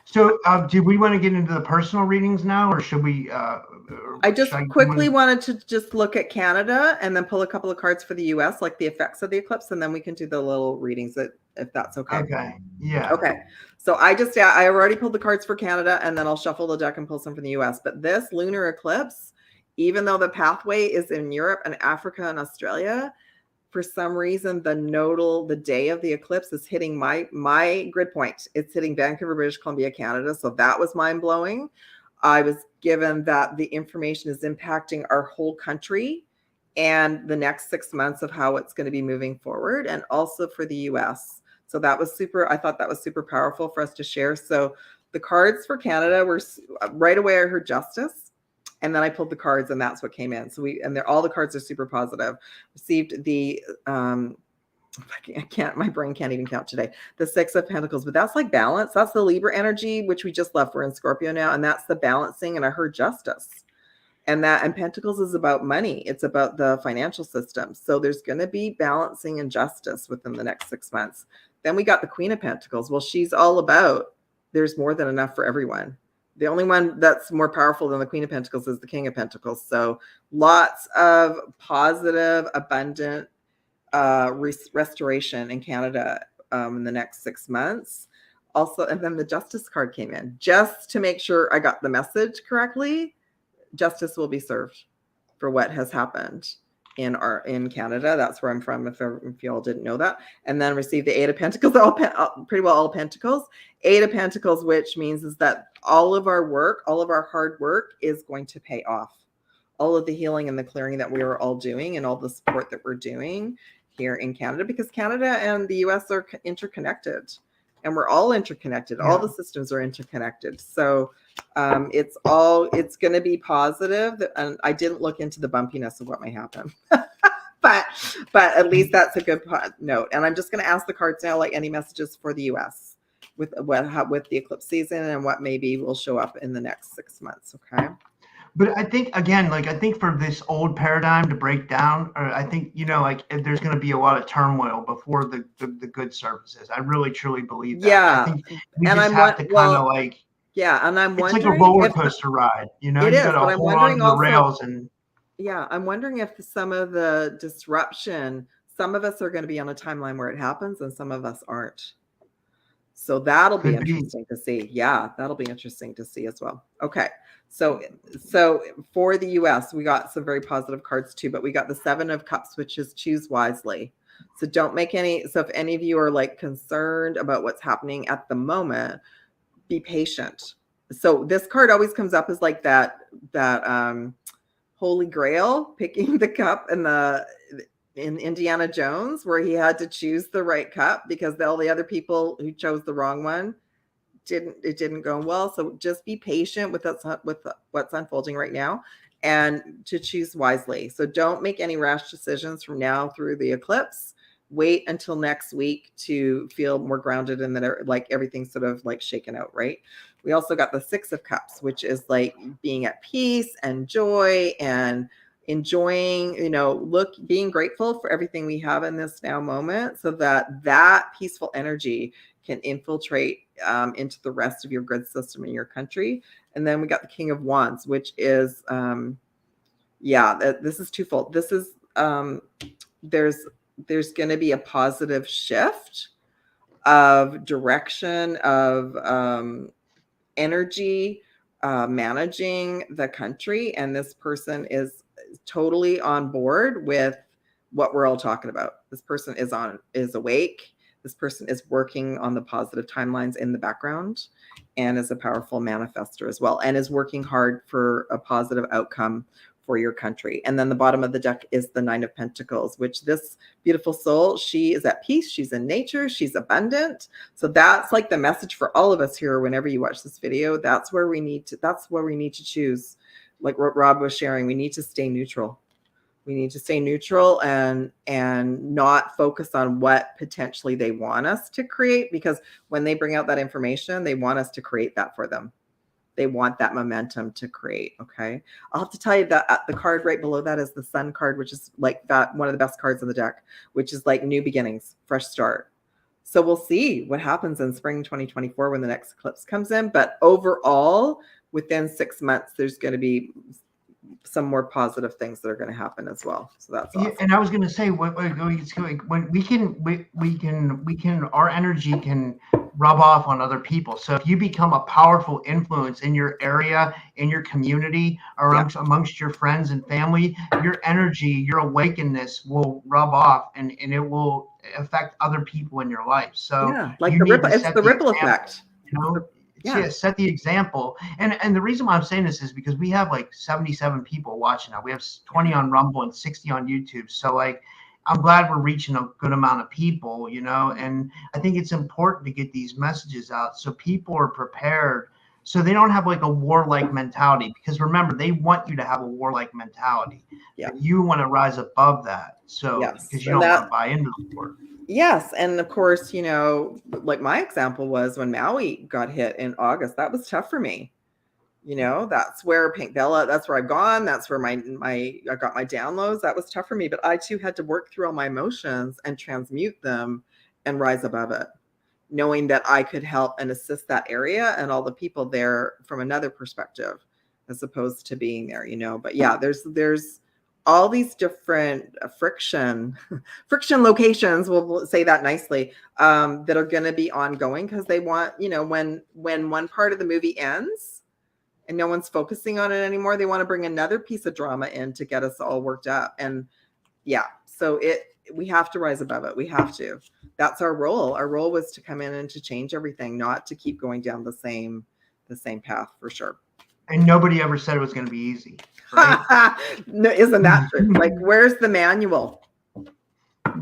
So do we want to get into the personal readings now, or should we? I just quickly wanted to just look at Canada and then pull a couple of cards for the US, like the effects of the eclipse, and then we can do the little readings if that's okay. Okay. Yeah. Okay. So I already pulled the cards for Canada, and then I'll shuffle the deck and pull some from the US. But this lunar eclipse, even though the pathway is in Europe and Africa and Australia, for some reason, the day of the eclipse is hitting my grid point. It's hitting Vancouver, British Columbia, Canada. So that was mind blowing. I was given that the information is impacting our whole country and the next 6 months of how it's going to be moving forward, and also for the US. So that was I thought that was super powerful for us to share. So the cards for Canada were right away. I heard justice. And then I pulled the cards, and that's what came in. So all the cards are super positive. Received the, my brain can't even count today. The 6 of Pentacles, but that's like balance. That's the Libra energy, which we just left. We're in Scorpio now, and that's the balancing. And I heard justice. And Pentacles is about money. It's about the financial system. So there's going to be balancing and justice within the next 6 months. Then we got the Queen of Pentacles. Well, she's all about there's more than enough for everyone. The only one that's more powerful than the Queen of Pentacles is the King of Pentacles. So lots of positive, abundant restoration in Canada in the next 6 months. Also, and then the Justice card came in just to make sure I got the message correctly. Justice will be served for what has happened in Canada. That's where I'm from, if you all didn't know that. And then received the 8 of Pentacles, pretty well all Pentacles. 8 of Pentacles, which means is that all of our work, all of our hard work is going to pay off. All of the healing and the clearing that we are all doing, and all the support that we're doing here in Canada, because Canada and the US are interconnected, and we're all interconnected. Yeah. All the systems are interconnected. So it's going to be positive. And I didn't look into the bumpiness of what may happen, but at least that's a good note. And I'm just going to ask the cards now, like any messages for the US with the eclipse season and what maybe will show up in the next 6 months. Okay. But I think, again, I think for this old paradigm to break down, I think, there's going to be a lot of turmoil before the good surfaces. I really, truly believe that. Yeah. I think we just have to kind of yeah. And I'm wondering. It's like a roller coaster ride, It is, but I'm wondering also. Rails and. Yeah. I'm wondering if some of the disruption, some of us are going to be on a timeline where it happens and some of us aren't. So that'll be interesting to see. Yeah, that'll be interesting to see as well. Okay. So for the US, we got some very positive cards too, but we got the 7 of Cups, which is choose wisely. So don't make so if any of you are concerned about what's happening at the moment, be patient. So this card always comes up as that Holy Grail, picking the cup in Indiana Jones, where he had to choose the right cup because all the other people who chose the wrong one didn't go well. So just be patient with what's unfolding right now and to choose wisely. So don't make any rash decisions from now through the eclipse. Wait until next week to feel more grounded and that everything's sort of shaken out, right? We also got the 6 of Cups, which is being at peace and joy and enjoying, being grateful for everything we have in this now moment, so that peaceful energy can infiltrate into the rest of your grid system in your country. And then we got the King of Wands, which is, this is twofold. This is, there's going to be a positive shift of direction of energy, managing the country. And this person is totally on board with what we're all talking about. This person is awake. This person is working on the positive timelines in the background and is a powerful manifester as well, and is working hard for a positive outcome for your country. And then the bottom of the deck is the 9 of Pentacles, which this beautiful soul, she is at peace. She's in nature. She's abundant. So that's like the message for all of us here. Whenever you watch this video, that's where we need to choose. Like what Rob was sharing, we need to stay neutral. We need to stay neutral and not focus on what potentially they want us to create, because when they bring out that information, they want us to create that for them. They want that momentum to create. Okay. I'll have to tell you that the card right below that is the Sun card, which is like that one of the best cards in the deck, which is like new beginnings, fresh start. So we'll see what happens in spring 2024 when the next eclipse comes in. But overall, within 6 months, there's going to be some more positive things that are going to happen as well. So that's awesome. And I was going to say, when our energy can rub off on other people. So if you become a powerful influence in your area, in your community, or amongst your friends and family, your energy, your awakeness will rub off, and it will affect other people in your life. So like you it's the ripple effect. You know. Set the example. And the reason why I'm saying this is because we have like 77 people watching now. We have 20 on Rumble and 60 on YouTube. So like, I'm glad we're reaching a good amount of people, you know, and I think it's important to get these messages out so people are prepared, so they don't have like a warlike mentality, because remember, they want you to have a warlike mentality. But you want to rise above that. So because you don't want to buy into the war. Yes. And of course, you know, like my example was when Maui got hit in August. That was tough for me. You know, that's where Pink Bella, that's where I've gone. That's where I got my downloads. That was tough for me. But I too had to work through all my emotions and transmute them and rise above it, knowing that I could help and assist that area and all the people there from another perspective, as opposed to being there, you know. But yeah, there's all these different friction locations, we'll say that nicely, that are going to be ongoing, because they want, you know, when one part of the movie ends and no one's focusing on it anymore, they want to bring another piece of drama in to get us all worked up. And so we have to rise above it. We have to. That's our role. Our role was to come in and to change everything, not to keep going down the same path, for sure. And nobody ever said it was going to be easy. Right? No, isn't that true? Like, where's the manual?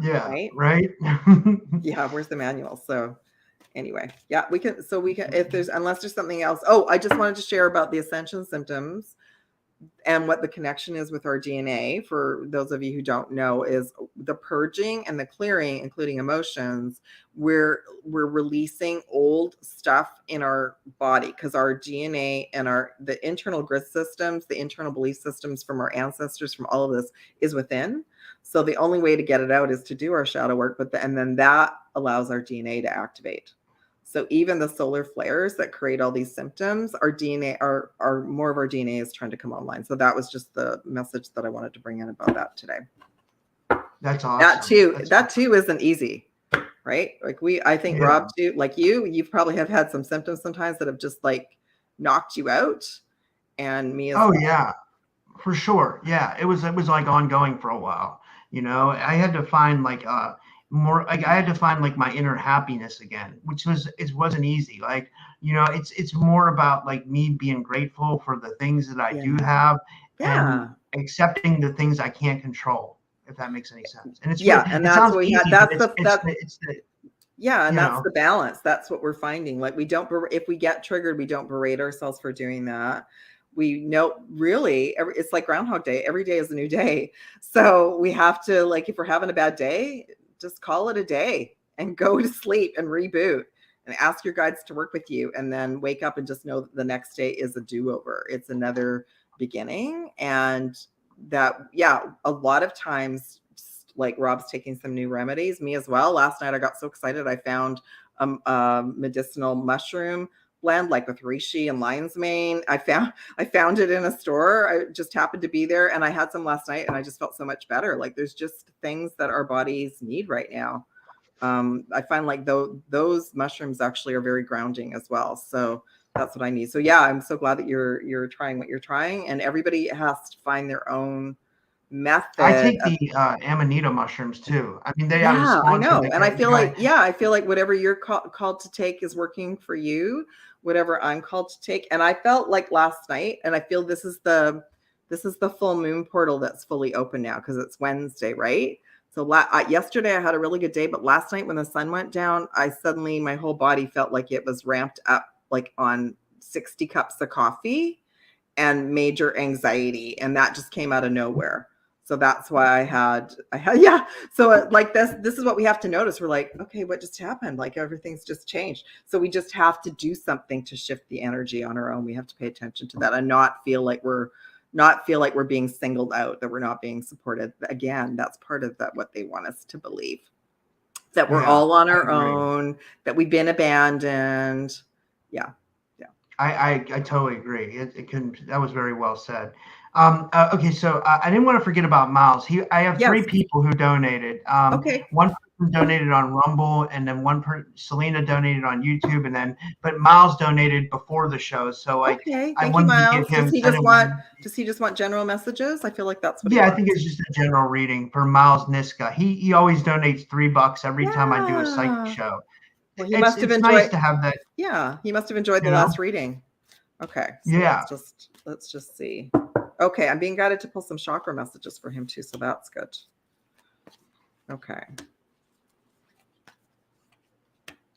Yeah. Right. Yeah. Where's the manual? So anyway, we can, unless there's something else. Oh, I just wanted to share about the ascension symptoms and what the connection is with our DNA. For those of you who don't know, is the purging and the clearing, including emotions. We're releasing old stuff in our body, because our DNA and the internal grid systems, the internal belief systems from our ancestors, from all of this is within. So the only way to get it out is to do our shadow work, and then that allows our DNA to activate. So even the solar flares that create all these symptoms, our DNA are more of our DNA is trying to come online. So that was just the message that I wanted to bring in about that today. That's awesome. That too isn't easy, right? Like I think Rob too, like you probably have had some symptoms sometimes that have just like knocked you out, and me as well. Yeah, for sure. Yeah, it was like ongoing for a while. You know, I had to find like I had to find like my inner happiness again, which wasn't easy. Like, you know, it's more about like me being grateful for the things that I do have, and accepting the things I can't control, if that makes any sense. And it's and that's what we had. That's the balance. That's what we're finding. Like, if we get triggered, we don't berate ourselves for doing that. We know, really, it's like Groundhog Day. Every day is a new day. So we have to, like, if we're having a bad day, just call it a day and go to sleep and reboot and ask your guides to work with you, and then wake up and just know that the next day is a do-over. It's another beginning. And that, a lot of times, like Rob's taking some new remedies, me as well. Last night I got so excited. I found a medicinal mushroom blend, like with reishi and lion's mane. I found it in a store. I just happened to be there, and I had some last night, and I just felt so much better. Like, there's just things that our bodies need right now. I find like those mushrooms actually are very grounding as well. So that's what I need. So I'm so glad that you're trying what you're trying, and everybody has to find their own method. I take the amanita mushrooms too. I mean, I know, and I feel like whatever you're called to take is working for you. Whatever I'm called to take, and I felt like last night, and I feel this is the This is the full moon portal that's fully open now because it's Wednesday, right? So yesterday I had a really good day, but last night when the sun went down, my whole body felt like it was ramped up like on 60 cups of coffee and major anxiety. And that just came out of nowhere. So that's why I had, yeah. So like this is what we have to notice. We're like, okay, what just happened? Like everything's just changed. So we just have to do something to shift the energy on our own. We have to pay attention to that and not feel like we're being singled out, that we're not being supported. Again, that's part of that, what they want us to believe, that we're all on our own, that we've been abandoned. Yeah. I totally agree. That was very well said. Okay, so I didn't want to forget about Miles. I have three people who donated. Okay. One person donated on Rumble, and then Selena donated on YouTube, but Miles donated before the show. So I wanted to give him. Does he just want general messages? I feel like that's what. Yeah, I think it's just a general reading for Miles Niska. He always donates $3 every time I do a psychic show. Well, he must have enjoyed. Nice to have that. Yeah, he must have enjoyed the last reading. Okay. So let's just see. Okay, I'm being guided to pull some chakra messages for him too, so that's good. Okay.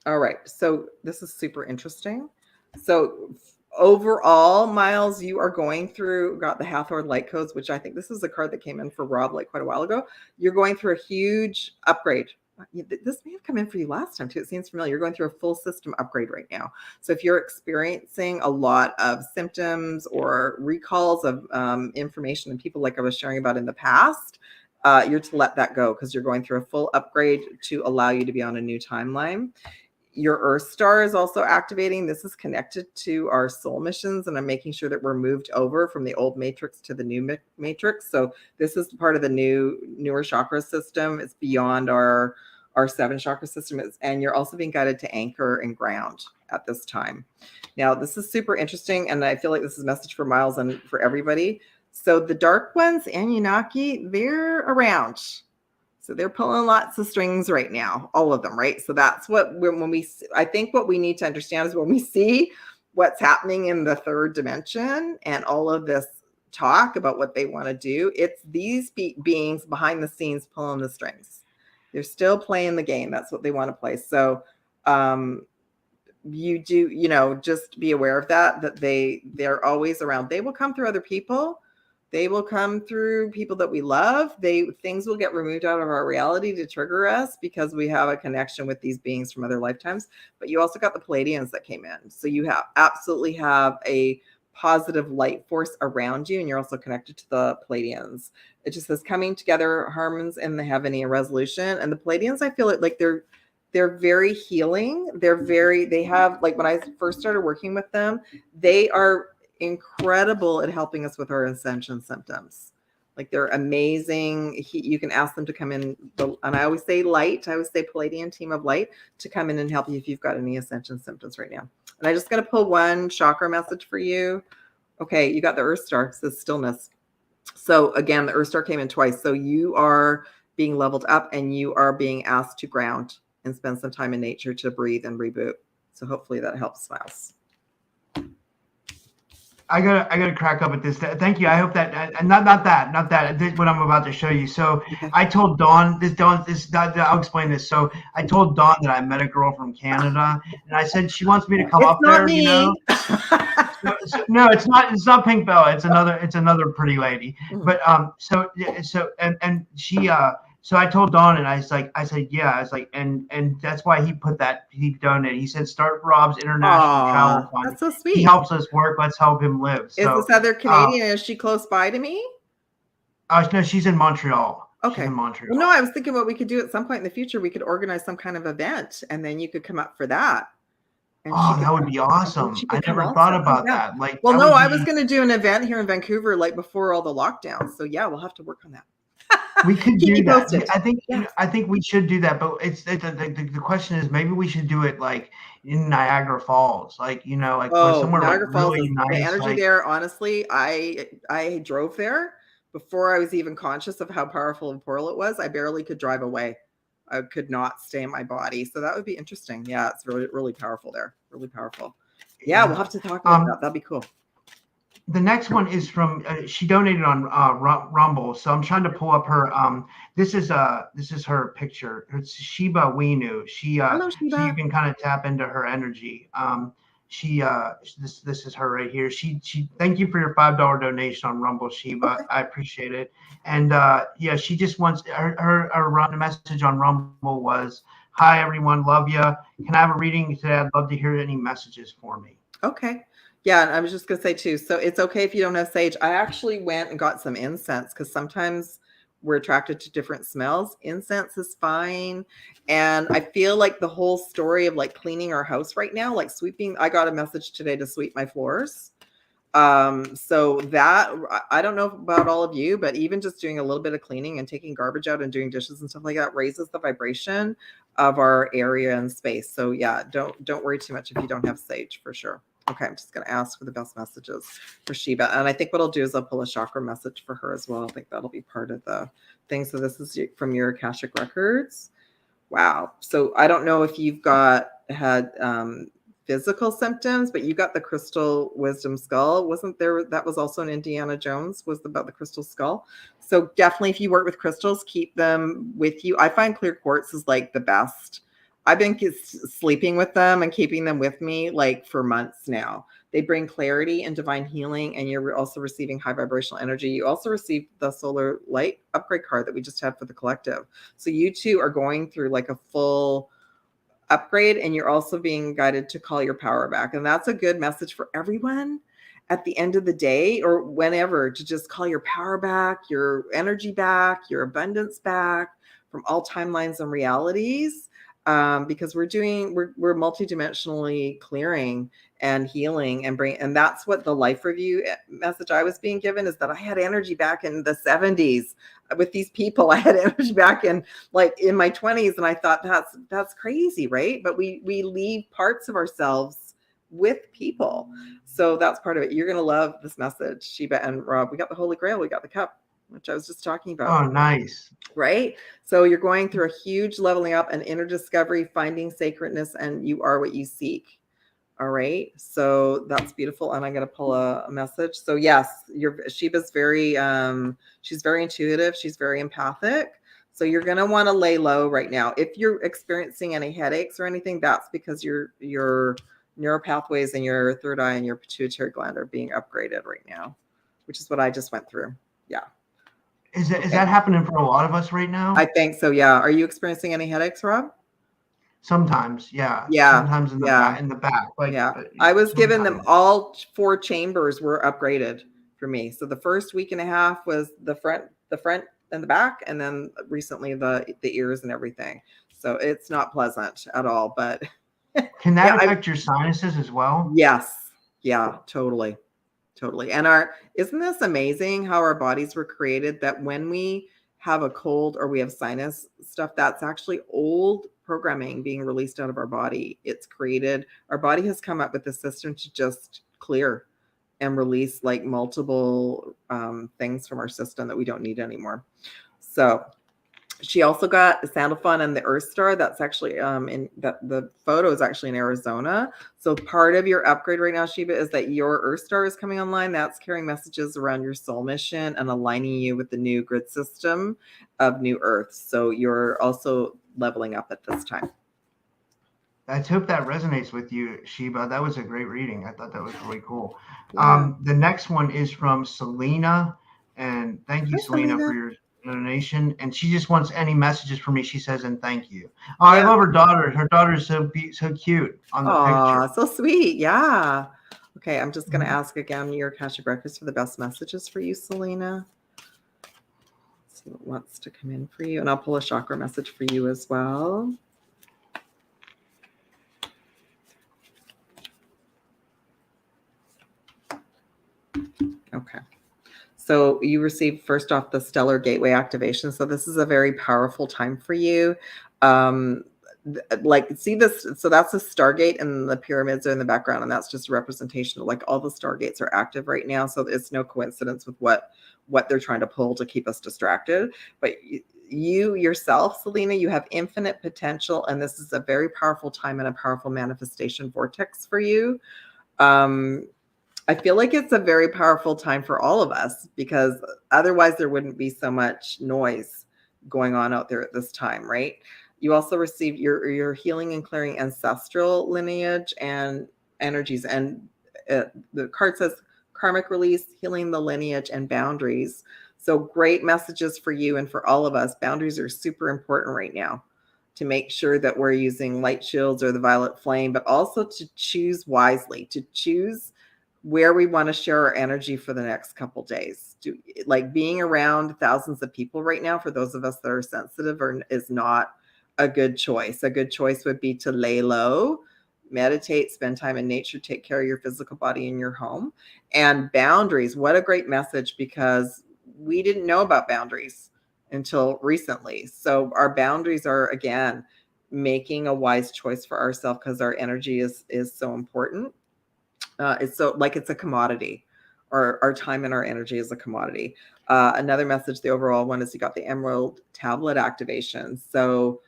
All right. So this is super interesting. So overall, Miles, you are going through, got the Hathor light codes, which I think this is a card that came in for Rob like quite a while ago. You're going through a huge upgrade. This may have come in for you last time too. It seems familiar. You're going through a full system upgrade right now. So if you're experiencing a lot of symptoms or recalls of information and people like I was sharing about in the past, you're to let that go because you're going through a full upgrade to allow you to be on a new timeline. Your Earth star is also activating. This is connected to our soul missions, and I'm making sure that we're moved over from the old matrix to the new matrix. So this is part of the newer chakra system. It's beyond our 7 chakra system, and you're also being guided to anchor and ground at this time. Now, this is super interesting, and I feel like this is a message for Miles and for everybody. So the dark ones, Anunnaki, they're around. So they're pulling lots of strings right now, all of them, right? So that's what I think what we need to understand is when we see what's happening in the 3rd dimension and all of this talk about what they want to do, it's these beings behind the scenes pulling the strings. They're still playing the game. That's what they want to play. So you do, just be aware of that they're always around. They will come through other people. They will come through people that we love. Things will get removed out of our reality to trigger us because we have a connection with these beings from other lifetimes. But you also got the Pleiadians that came in. So you absolutely have a positive light force around you, and you're also connected to the Pleiadians. It just says coming together, harmons in the heavenly resolution. And the Pleiadians, I feel like they're very healing. They have, like when I first started working with them, they are incredible at helping us with our ascension symptoms. Like they're amazing. You can ask them to come in, and I always say Pleiadian team of light to come in and help you if you've got any ascension symptoms right now. And I just got to pull one chakra message for you. Okay, you got the Earth Star, says stillness. So again, the Earth Star came in twice. So you are being leveled up and you are being asked to ground and spend some time in nature to breathe and reboot. So hopefully that helps, Miles. I gotta crack up at this. Thank you. I hope that not that. This, what I'm about to show you. So okay. I told Dawn I'll explain this. So I told Dawn that I met a girl from Canada, and I said she wants me to come up there. Me. You know. No, it's not. It's not Pink Bella. It's another pretty lady. But so she So I told Dawn, and I said, yeah, and that's why he donated. He said, start Rob's International Travel Fund. That's so sweet. He helps us work. Let's help him live. Is this other Canadian? Is she close by to me? No, she's in Montreal. Okay. She's in Montreal. Well, no, I was thinking what we could do at some point in the future. We could organize some kind of event, and then you could come up for that. And that would be awesome. I never thought about that. Like, well, no, I was going to do an event here in Vancouver, like before all the lockdowns. So yeah, we'll have to work on that. We could do that. I think we should do that, but the question is maybe we should do it like in Niagara Falls, like somewhere Niagara Falls really nice. The energy there, honestly, I drove there before I was even conscious of how powerful a portal it was. I barely could drive away. I could not stay in my body, so that would be interesting. Yeah, it's really really powerful there. Really powerful. Yeah, we'll have to talk about that. That'd be cool. The next one is from she donated on Rumble, so I'm trying to pull up her. This is her picture. It's Shiba Winu. Hello, So you Shiba. can kind of tap into her energy. This is her right here. She thank you for your $5 donation on Rumble, Shiba. Okay. I appreciate it. And yeah, she just wants her message on Rumble was, "Hi everyone, love ya. Can I have a reading today? I'd love to hear any messages for me." Okay. Yeah, and I was just going to say too, so it's okay if you don't have sage. I actually went and got some incense because sometimes we're attracted to different smells. Incense is fine. And I feel like the whole story of like cleaning our house right now, like sweeping, I got a message today to sweep my floors. So that, I don't know about all of you, but even just doing a little bit of cleaning and taking garbage out and doing dishes and stuff like that raises the vibration of our area and space. So yeah, don't worry too much if you don't have sage, for sure. Okay, I'm just going to ask for the best messages for Shiba. And I think what I'll do is I'll pull a chakra message for her as well. I think that'll be part of the thing. So this is from your Akashic records. Wow. So I don't know if you've had physical symptoms, but you got the crystal wisdom skull. Wasn't there? That was also in Indiana Jones, was about the crystal skull. So definitely if you work with crystals, keep them with you. I find clear quartz is like the best. I've been sleeping with them and keeping them with me like for months now. They bring clarity and divine healing, and you're also receiving high vibrational energy. You also received the solar light upgrade card that we just had for the collective. So you two are going through like a full upgrade, and you're also being guided to call your power back. And that's a good message for everyone at the end of the day or whenever, to just call your power back, your energy back, your abundance back from all timelines and realities. Because we're multidimensionally clearing and healing and that's what the life review message I was being given is, that I had energy back in the 70s with these people. I had energy back in my 20s, and I thought that's crazy, right? But we leave parts of ourselves with people, so that's part of it. You're gonna love this message, Shiba and Rob. We got the Holy Grail, we got the cup, which I was just talking about. Oh, nice. Right? So you're going through a huge leveling up and inner discovery, finding sacredness, and you are what you seek. All right. So that's beautiful. And I'm going to pull a message. So yes, Shiba's very, she's very intuitive. She's very empathic. So you're going to want to lay low right now. If you're experiencing any headaches or anything, that's because your neural pathways and your third eye and your pituitary gland are being upgraded right now, which is what I just went through. Yeah. Is that happening for a lot of us right now? I think so. Yeah. Are you experiencing any headaches, Rob? Sometimes, yeah. Yeah. Sometimes in the back. Like, yeah. but I was given them sometimes. all 4 chambers were upgraded for me. So the first week and a half was the front and the back, and then recently the ears and everything. So it's not pleasant at all. But Can that affect your sinuses as well? Yes. Yeah, totally. Totally. And isn't this amazing how our bodies were created, that when we have a cold or we have sinus stuff, that's actually old programming being released out of our body. It's created, our body has come up with a system to just clear and release like multiple things from our system that we don't need anymore. So she also got the Sandalphon and the Earth Star. That's actually the photo is actually in Arizona. So part of your upgrade right now, Shiba, is that your Earth Star is coming online. That's carrying messages around your soul mission and aligning you with the new grid system of New Earth. So you're also leveling up at this time. I hope that resonates with you, Shiba. That was a great reading. I thought that was really cool. Yeah. The next one is from Selena, and thank you, Selena, for your donation. And she just wants any messages for me, she says, and thank you. Oh, yeah. I love her daughter. Her daughter is so cute on the picture. So sweet. Yeah. Okay, I'm just going to ask again your Akashic records for the best messages for you, Selena. Let's see what wants to come in for you. And I'll pull a chakra message for you as well. Okay. So you received first off the stellar gateway activation. So this is a very powerful time for you. Like see this, so that's a Stargate and the pyramids are in the background, and that's just a representation of like all the Stargates are active right now. So it's no coincidence with what they're trying to pull to keep us distracted. But you yourself, Selena, you have infinite potential, and this is a very powerful time and a powerful manifestation vortex for you. I feel like it's a very powerful time for all of us, because otherwise there wouldn't be so much noise going on out there at this time, right? You also received your healing and clearing ancestral lineage and energies. And the card says karmic release, healing the lineage, and boundaries. So great messages for you and for all of us. Boundaries are super important right now, to make sure that we're using light shields or the violet flame, but also to choose wisely, to choose where we want to share our energy for the next couple days. Like being around thousands of people right now, for those of us that are sensitive, is not a good choice. A good choice would be to lay low, meditate, spend time in nature, take care of your physical body in your home. And boundaries, what a great message, because we didn't know about boundaries until recently. So our boundaries are, again, making a wise choice for ourselves, because our energy is so important. It's so, like, it's a commodity, or our time and our energy is a commodity. Another message, the overall one, is you got the Emerald Tablet activation. So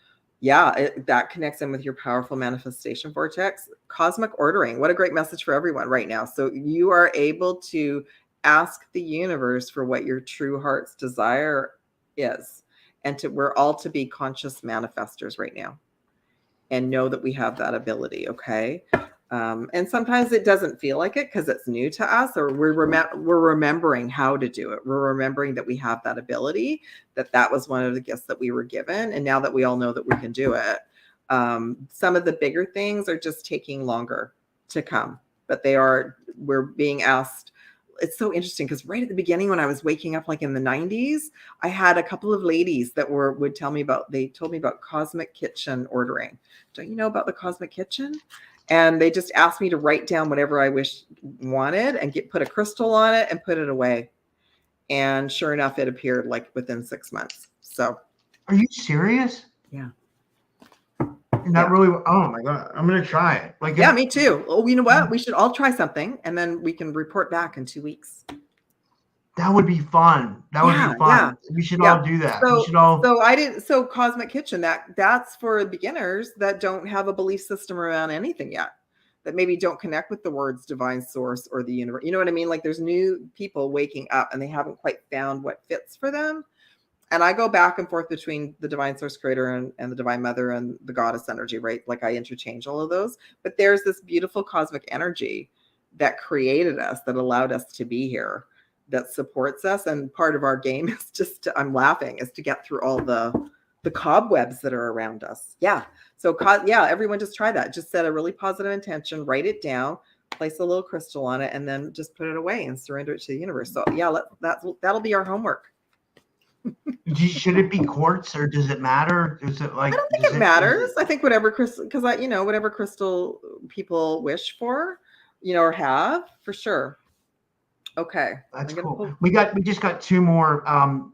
yeah, that connects in with your powerful manifestation vortex. Cosmic ordering, what a great message for everyone right now. So you are able to ask the universe for what your true heart's desire is. And we're all to be conscious manifestors right now, and know that we have that ability, okay? And sometimes it doesn't feel like it because it's new to us, or we're remembering how to do it. We're remembering that we have that ability, that was one of the gifts that we were given. And now that we all know that we can do it, some of the bigger things are just taking longer to come, but we're being asked. It's so interesting because right at the beginning, when I was waking up, like in the 90s, I had a couple of ladies that they told me about Cosmic Kitchen ordering. Don't you know about the Cosmic Kitchen? And they just asked me to write down whatever I wanted and put a crystal on it and put it away. And sure enough, it appeared like within 6 months. So. Are you serious? Yeah. Really, oh my God, I'm going to try it. Like, yeah, me too. Oh, you know what? We should all try something, and then we can report back in 2 weeks. That would be fun. That would be fun. Yeah. We should all do that. So Cosmic Kitchen, that's for beginners that don't have a belief system around anything yet, that maybe don't connect with the words divine source or the universe. You know what I mean? Like, there's new people waking up and they haven't quite found what fits for them. And I go back and forth between the divine source creator and the divine mother and the goddess energy, right? Like, I interchange all of those, but there's this beautiful cosmic energy that created us, that allowed us to be here, that supports us. And part of our game is just I'm laughing, is to get through all the cobwebs that are around us. Yeah. So everyone just try that. Just set a really positive intention, write it down, place a little crystal on it, and then just put it away and surrender it to the universe. So yeah, that'll be our homework. Should it be quartz, or does it matter? Is it like? I don't think it matters. I think whatever crystal, because whatever crystal people wish for, or have, for sure. Okay, that's cool. We just got two more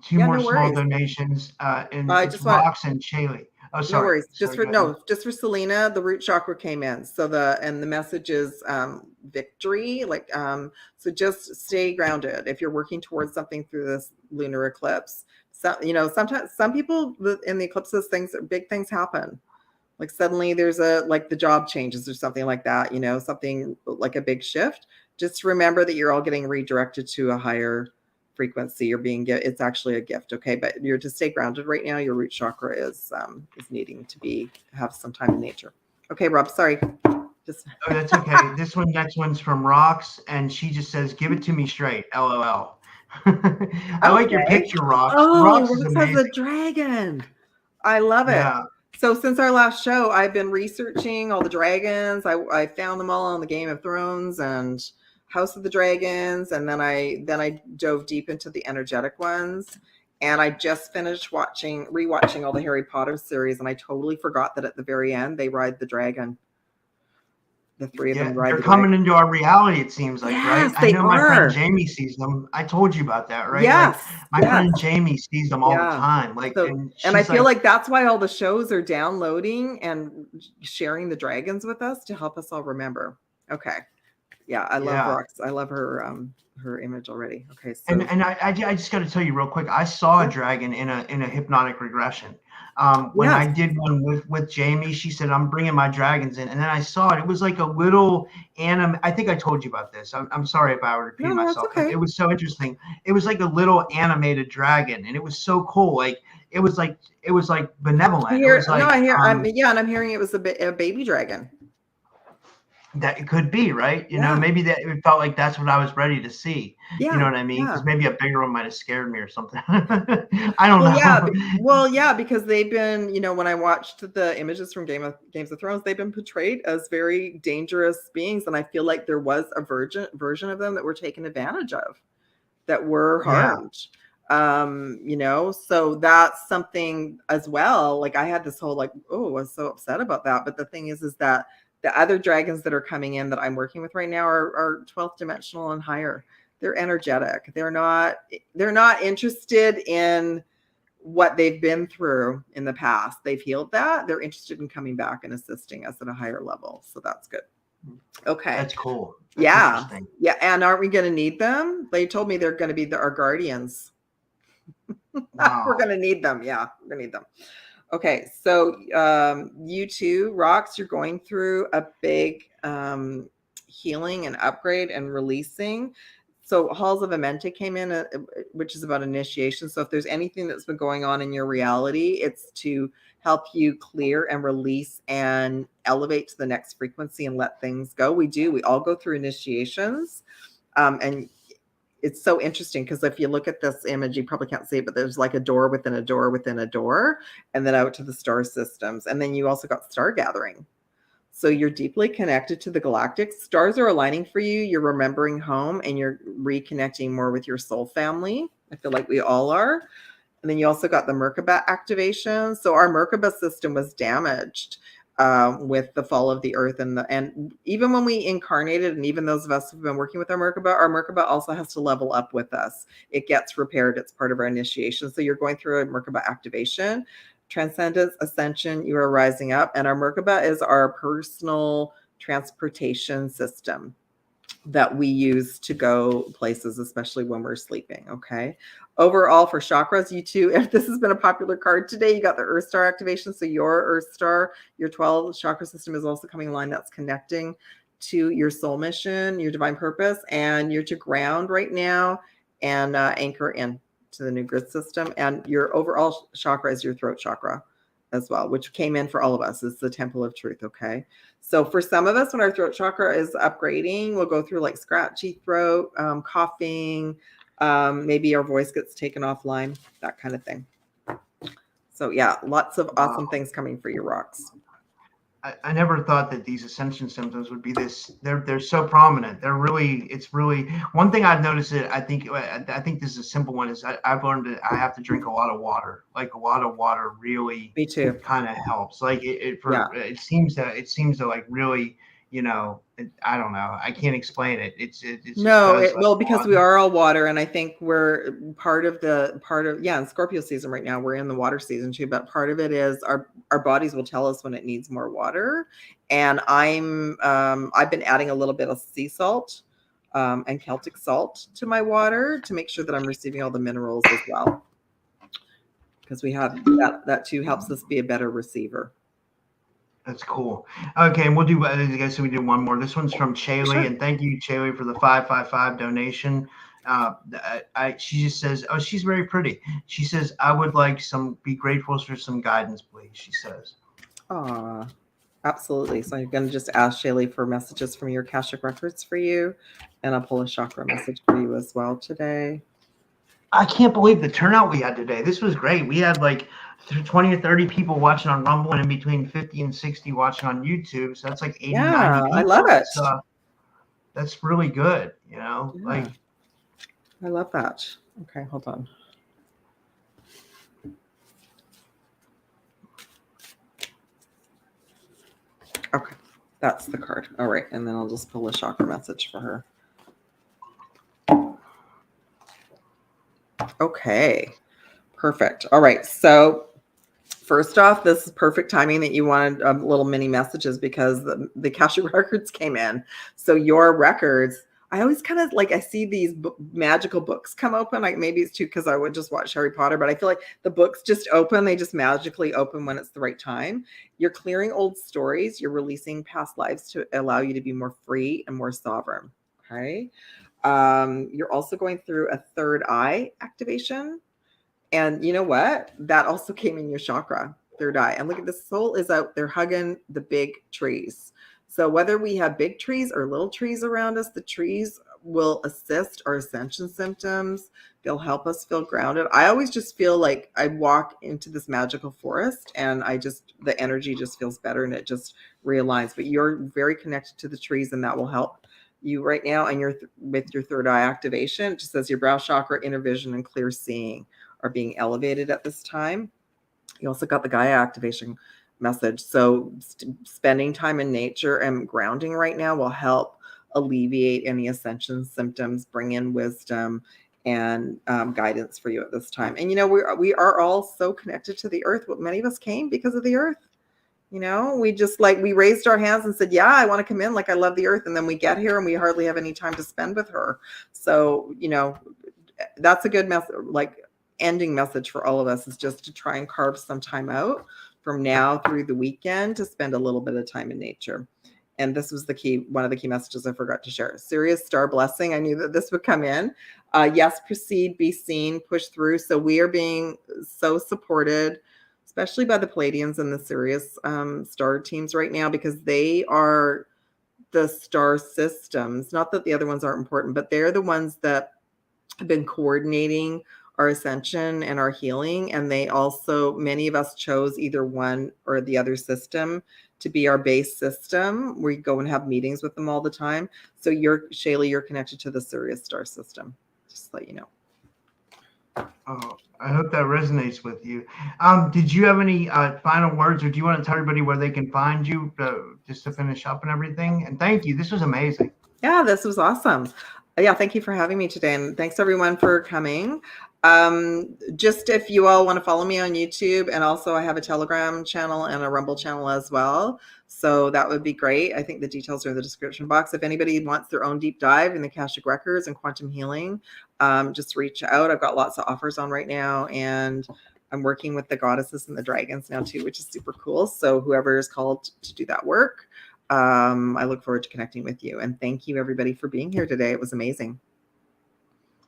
small donations, and it's Rox and Shaylee. Oh, sorry. No worries. Just for Selena, the root chakra came in. So the message is victory. Like, so just stay grounded if you're working towards something through this lunar eclipse. So, sometimes some people in the eclipses, big things happen. Like, suddenly there's the job changes or something like that, something like a big shift. Just remember that you're all getting redirected to a higher frequency. It's actually a gift. Okay. But you're to stay grounded right now. Your root chakra is needing to have some time in nature. Okay, Rob, sorry. Oh, that's okay. Next one's from Rox, and she just says, "Give it to me straight, LOL." I like your picture, Rox. Oh, Rox has a dragon. I love it. Yeah. So since our last show, I've been researching all the dragons. I found them all on the Game of Thrones and House of the Dragons, and then I dove deep into the energetic ones. And I just finished rewatching all the Harry Potter series, and I totally forgot that at the very end they ride the dragon. The three of them ride. They're coming into our reality, it seems like, yes, right? I know my friend Jamie sees them. I told you about that, right? Yes. Like, my friend Jamie sees them all the time. Like, and I feel like that's why all the shows are downloading and sharing the dragons with us to help us all remember. Okay. Yeah, I love Rox. I love her her image already. Okay, so And I just got to tell you real quick. I saw a dragon in a hypnotic regression. When I did one with Jamie, she said, "I'm bringing my dragons in," and then I saw it. It was like a little anim. I think I told you about this. I'm sorry if I repeat myself. Okay. It was so interesting. It was like a little animated dragon, and it was so cool. Like it was like benevolent. I hear, it was like, and I'm hearing it was a baby dragon. That it could be, right? You know, maybe that it felt like that's what I was ready to see. Yeah, you know what I mean? Because maybe a bigger one might have scared me or something. I don't know. Because they've been, you know, when I watched the images from Games of Thrones, they've been portrayed as very dangerous beings, and I feel like there was a version of them that were taken advantage of, that were harmed. You know, so that's something as well. Like I had this whole I was so upset about that. But the thing is that the other dragons that are coming in that I'm working with right now are 12th dimensional and higher. They're energetic. They're not interested in what they've been through in the past. They've healed that. They're interested in coming back and assisting us at a higher level. So that's good. Okay. That's cool. That's yeah. And aren't we going to need them? They told me they're going to be our guardians. Wow. We're going to need them. Yeah, we're going to need them. Okay, so you two, Rox, you're going through a big healing and upgrade and releasing. So Halls of Amenti came in, which is about initiation. So if there's anything that's been going on in your reality, it's to help you clear and release and elevate to the next frequency and let things go. We all go through initiations. And it's so interesting because if you look at this image, you probably can't see it, but there's like a door within a door within a door, and then out to the star systems. And then you also got star gathering. So you're deeply connected to the galactic. Stars are aligning for you. You're remembering home and you're reconnecting more with your soul family. I feel like we all are. And then you also got the Merkaba activation. So our Merkaba system was damaged with the fall of the earth, and even when we incarnated, and even those of us who've been working with our Merkaba also has to level up with us. It gets repaired. It's part of our initiation. So you're going through a Merkaba activation, transcendence, ascension. You are rising up, and our Merkaba is our personal transportation system that we use to go places, especially when we're sleeping. Okay. Overall, for chakras, you two, if this has been a popular card today, you got the Earth Star activation. So your Earth Star, your 12 chakra system is also coming online. That's connecting to your soul mission, your divine purpose, and you're to ground right now and anchor in to the new grid system. And your overall chakra is your throat chakra as well, which came in for all of us. It's the temple of truth. Okay. So for some of us, when our throat chakra is upgrading, we'll go through like scratchy throat, coughing, maybe our voice gets taken offline, that kind of thing. So yeah, lots of awesome things coming for your Rox. I never thought that these ascension symptoms would be this. They're so prominent. It's really one thing I've noticed. I think this is a simple one. Is I've learned that I have to drink a lot of water. Like a lot of water really. Me too. Kind of helps. Like it seems to like really. You know, I don't know. I can't explain it. Because we are all water, and I think we're part of in Scorpio season right now. We're in the water season too, but part of it is our bodies will tell us when it needs more water. And I've been adding a little bit of sea salt and Celtic salt to my water to make sure that I'm receiving all the minerals as well, because we have that too helps us be a better receiver. That's cool. Okay, and we'll do. I guess we do one more. This one's from Chaley, and thank you, Chaley, for the 555 donation. She just says, "Oh, she's very pretty." She says, "I would like be grateful for some guidance, please." She says. Absolutely. So I'm going to just ask Chaley for messages from your Akashic records for you, and I'll pull a chakra message for you as well today. I can't believe the turnout we had today. This was great. We had like 20 or 30 people watching on Rumble, and in between 50 and 60 watching on YouTube. So that's like 80, 90 people. I love it. That's really good. You know, like I love that. Okay, hold on. Okay, that's the card. All right, and then I'll just pull a chakra message for her. Okay, perfect. All right, so first off, this is perfect timing that you wanted little mini messages because the Akashic records came in. So your records I always kind of like, I see these magical books come open. Like maybe it's too because I would just watch Harry Potter, but I feel like the books just open. They just magically open when it's the right time. You're clearing old stories. You're releasing past lives to allow you to be more free and more sovereign. Okay. You're also going through a third eye activation. And you know what? That also came in your chakra, third eye. And look at the soul is out there hugging the big trees. So whether we have big trees or little trees around us, the trees will assist our ascension symptoms. They'll help us feel grounded. I always just feel like I walk into this magical forest and the energy just feels better and it just realigns. But you're very connected to the trees and that will help you right now. And with your third eye activation, it just says your brow chakra, inner vision, and clear seeing are being elevated at this time. You also got the Gaia activation message. So spending time in nature and grounding right now will help alleviate any ascension symptoms, bring in wisdom and guidance for you at this time. And, we are all so connected to the earth. Many of us came because of the earth. We just we raised our hands and said, yeah, I want to come in. Like, I love the earth. And then we get here and we hardly have any time to spend with her. So, that's a good message. Ending message for all of us is just to try and carve some time out from now through the weekend to spend a little bit of time in nature. And this was one of the key messages I forgot to share. Sirius star blessing. I knew that this would come in. Yes, proceed, be seen, push through. So we are being so supported, especially by the Palladians and the Sirius star teams right now, because they are the star systems. Not that the other ones aren't important, but they're the ones that have been coordinating our ascension and our healing. And many of us chose either one or the other system to be our base system. We go and have meetings with them all the time. So Shaylee, you're connected to the Sirius star system, just to let you know. Oh, I hope that resonates with you. Did you have any final words, or do you want to tell everybody where they can find you just to finish up and everything? And thank you. This was amazing. Yeah, this was awesome. Yeah, thank you for having me today. And thanks everyone for coming. Just if you all want to follow me on YouTube, and also I have a Telegram channel and a Rumble channel as well. So that would be great. I think the details are in the description box. If anybody wants their own deep dive in the Akashic Records and quantum healing, just reach out. I've got lots of offers on right now, and I'm working with the goddesses and the dragons now too, which is super cool. So whoever is called to do that work, I look forward to connecting with you. And thank you everybody for being here today. It was amazing.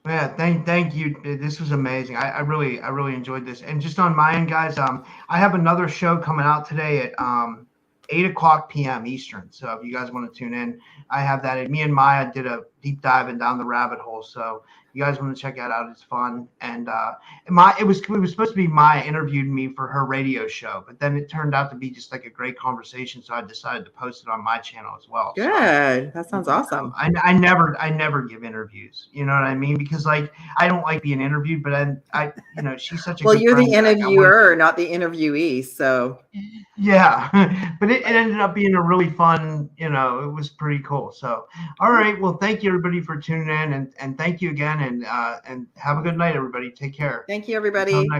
Yeah, thank you. This was amazing. I really enjoyed this. And just on my end, guys, I have another show coming out today at 8:00 p.m. Eastern. So if you guys want to tune in, I have that. Me and Maya did a deep dive and down the rabbit hole. So you guys want to check that out? It's fun. And it was supposed to be Maya interviewed me for her radio show, but then it turned out to be just like a great conversation. So I decided to post it on my channel as well. Good. So, that sounds awesome. I never give interviews. You know what I mean? Because I don't like being interviewed, but I she's such a well, good you're friend the interviewer, not the interviewee. So yeah, but it ended up being a really fun. It was pretty cool. So all right, well, thank you everybody for tuning in, and thank you again, and have a good night, everybody. Take care. Thank you, everybody.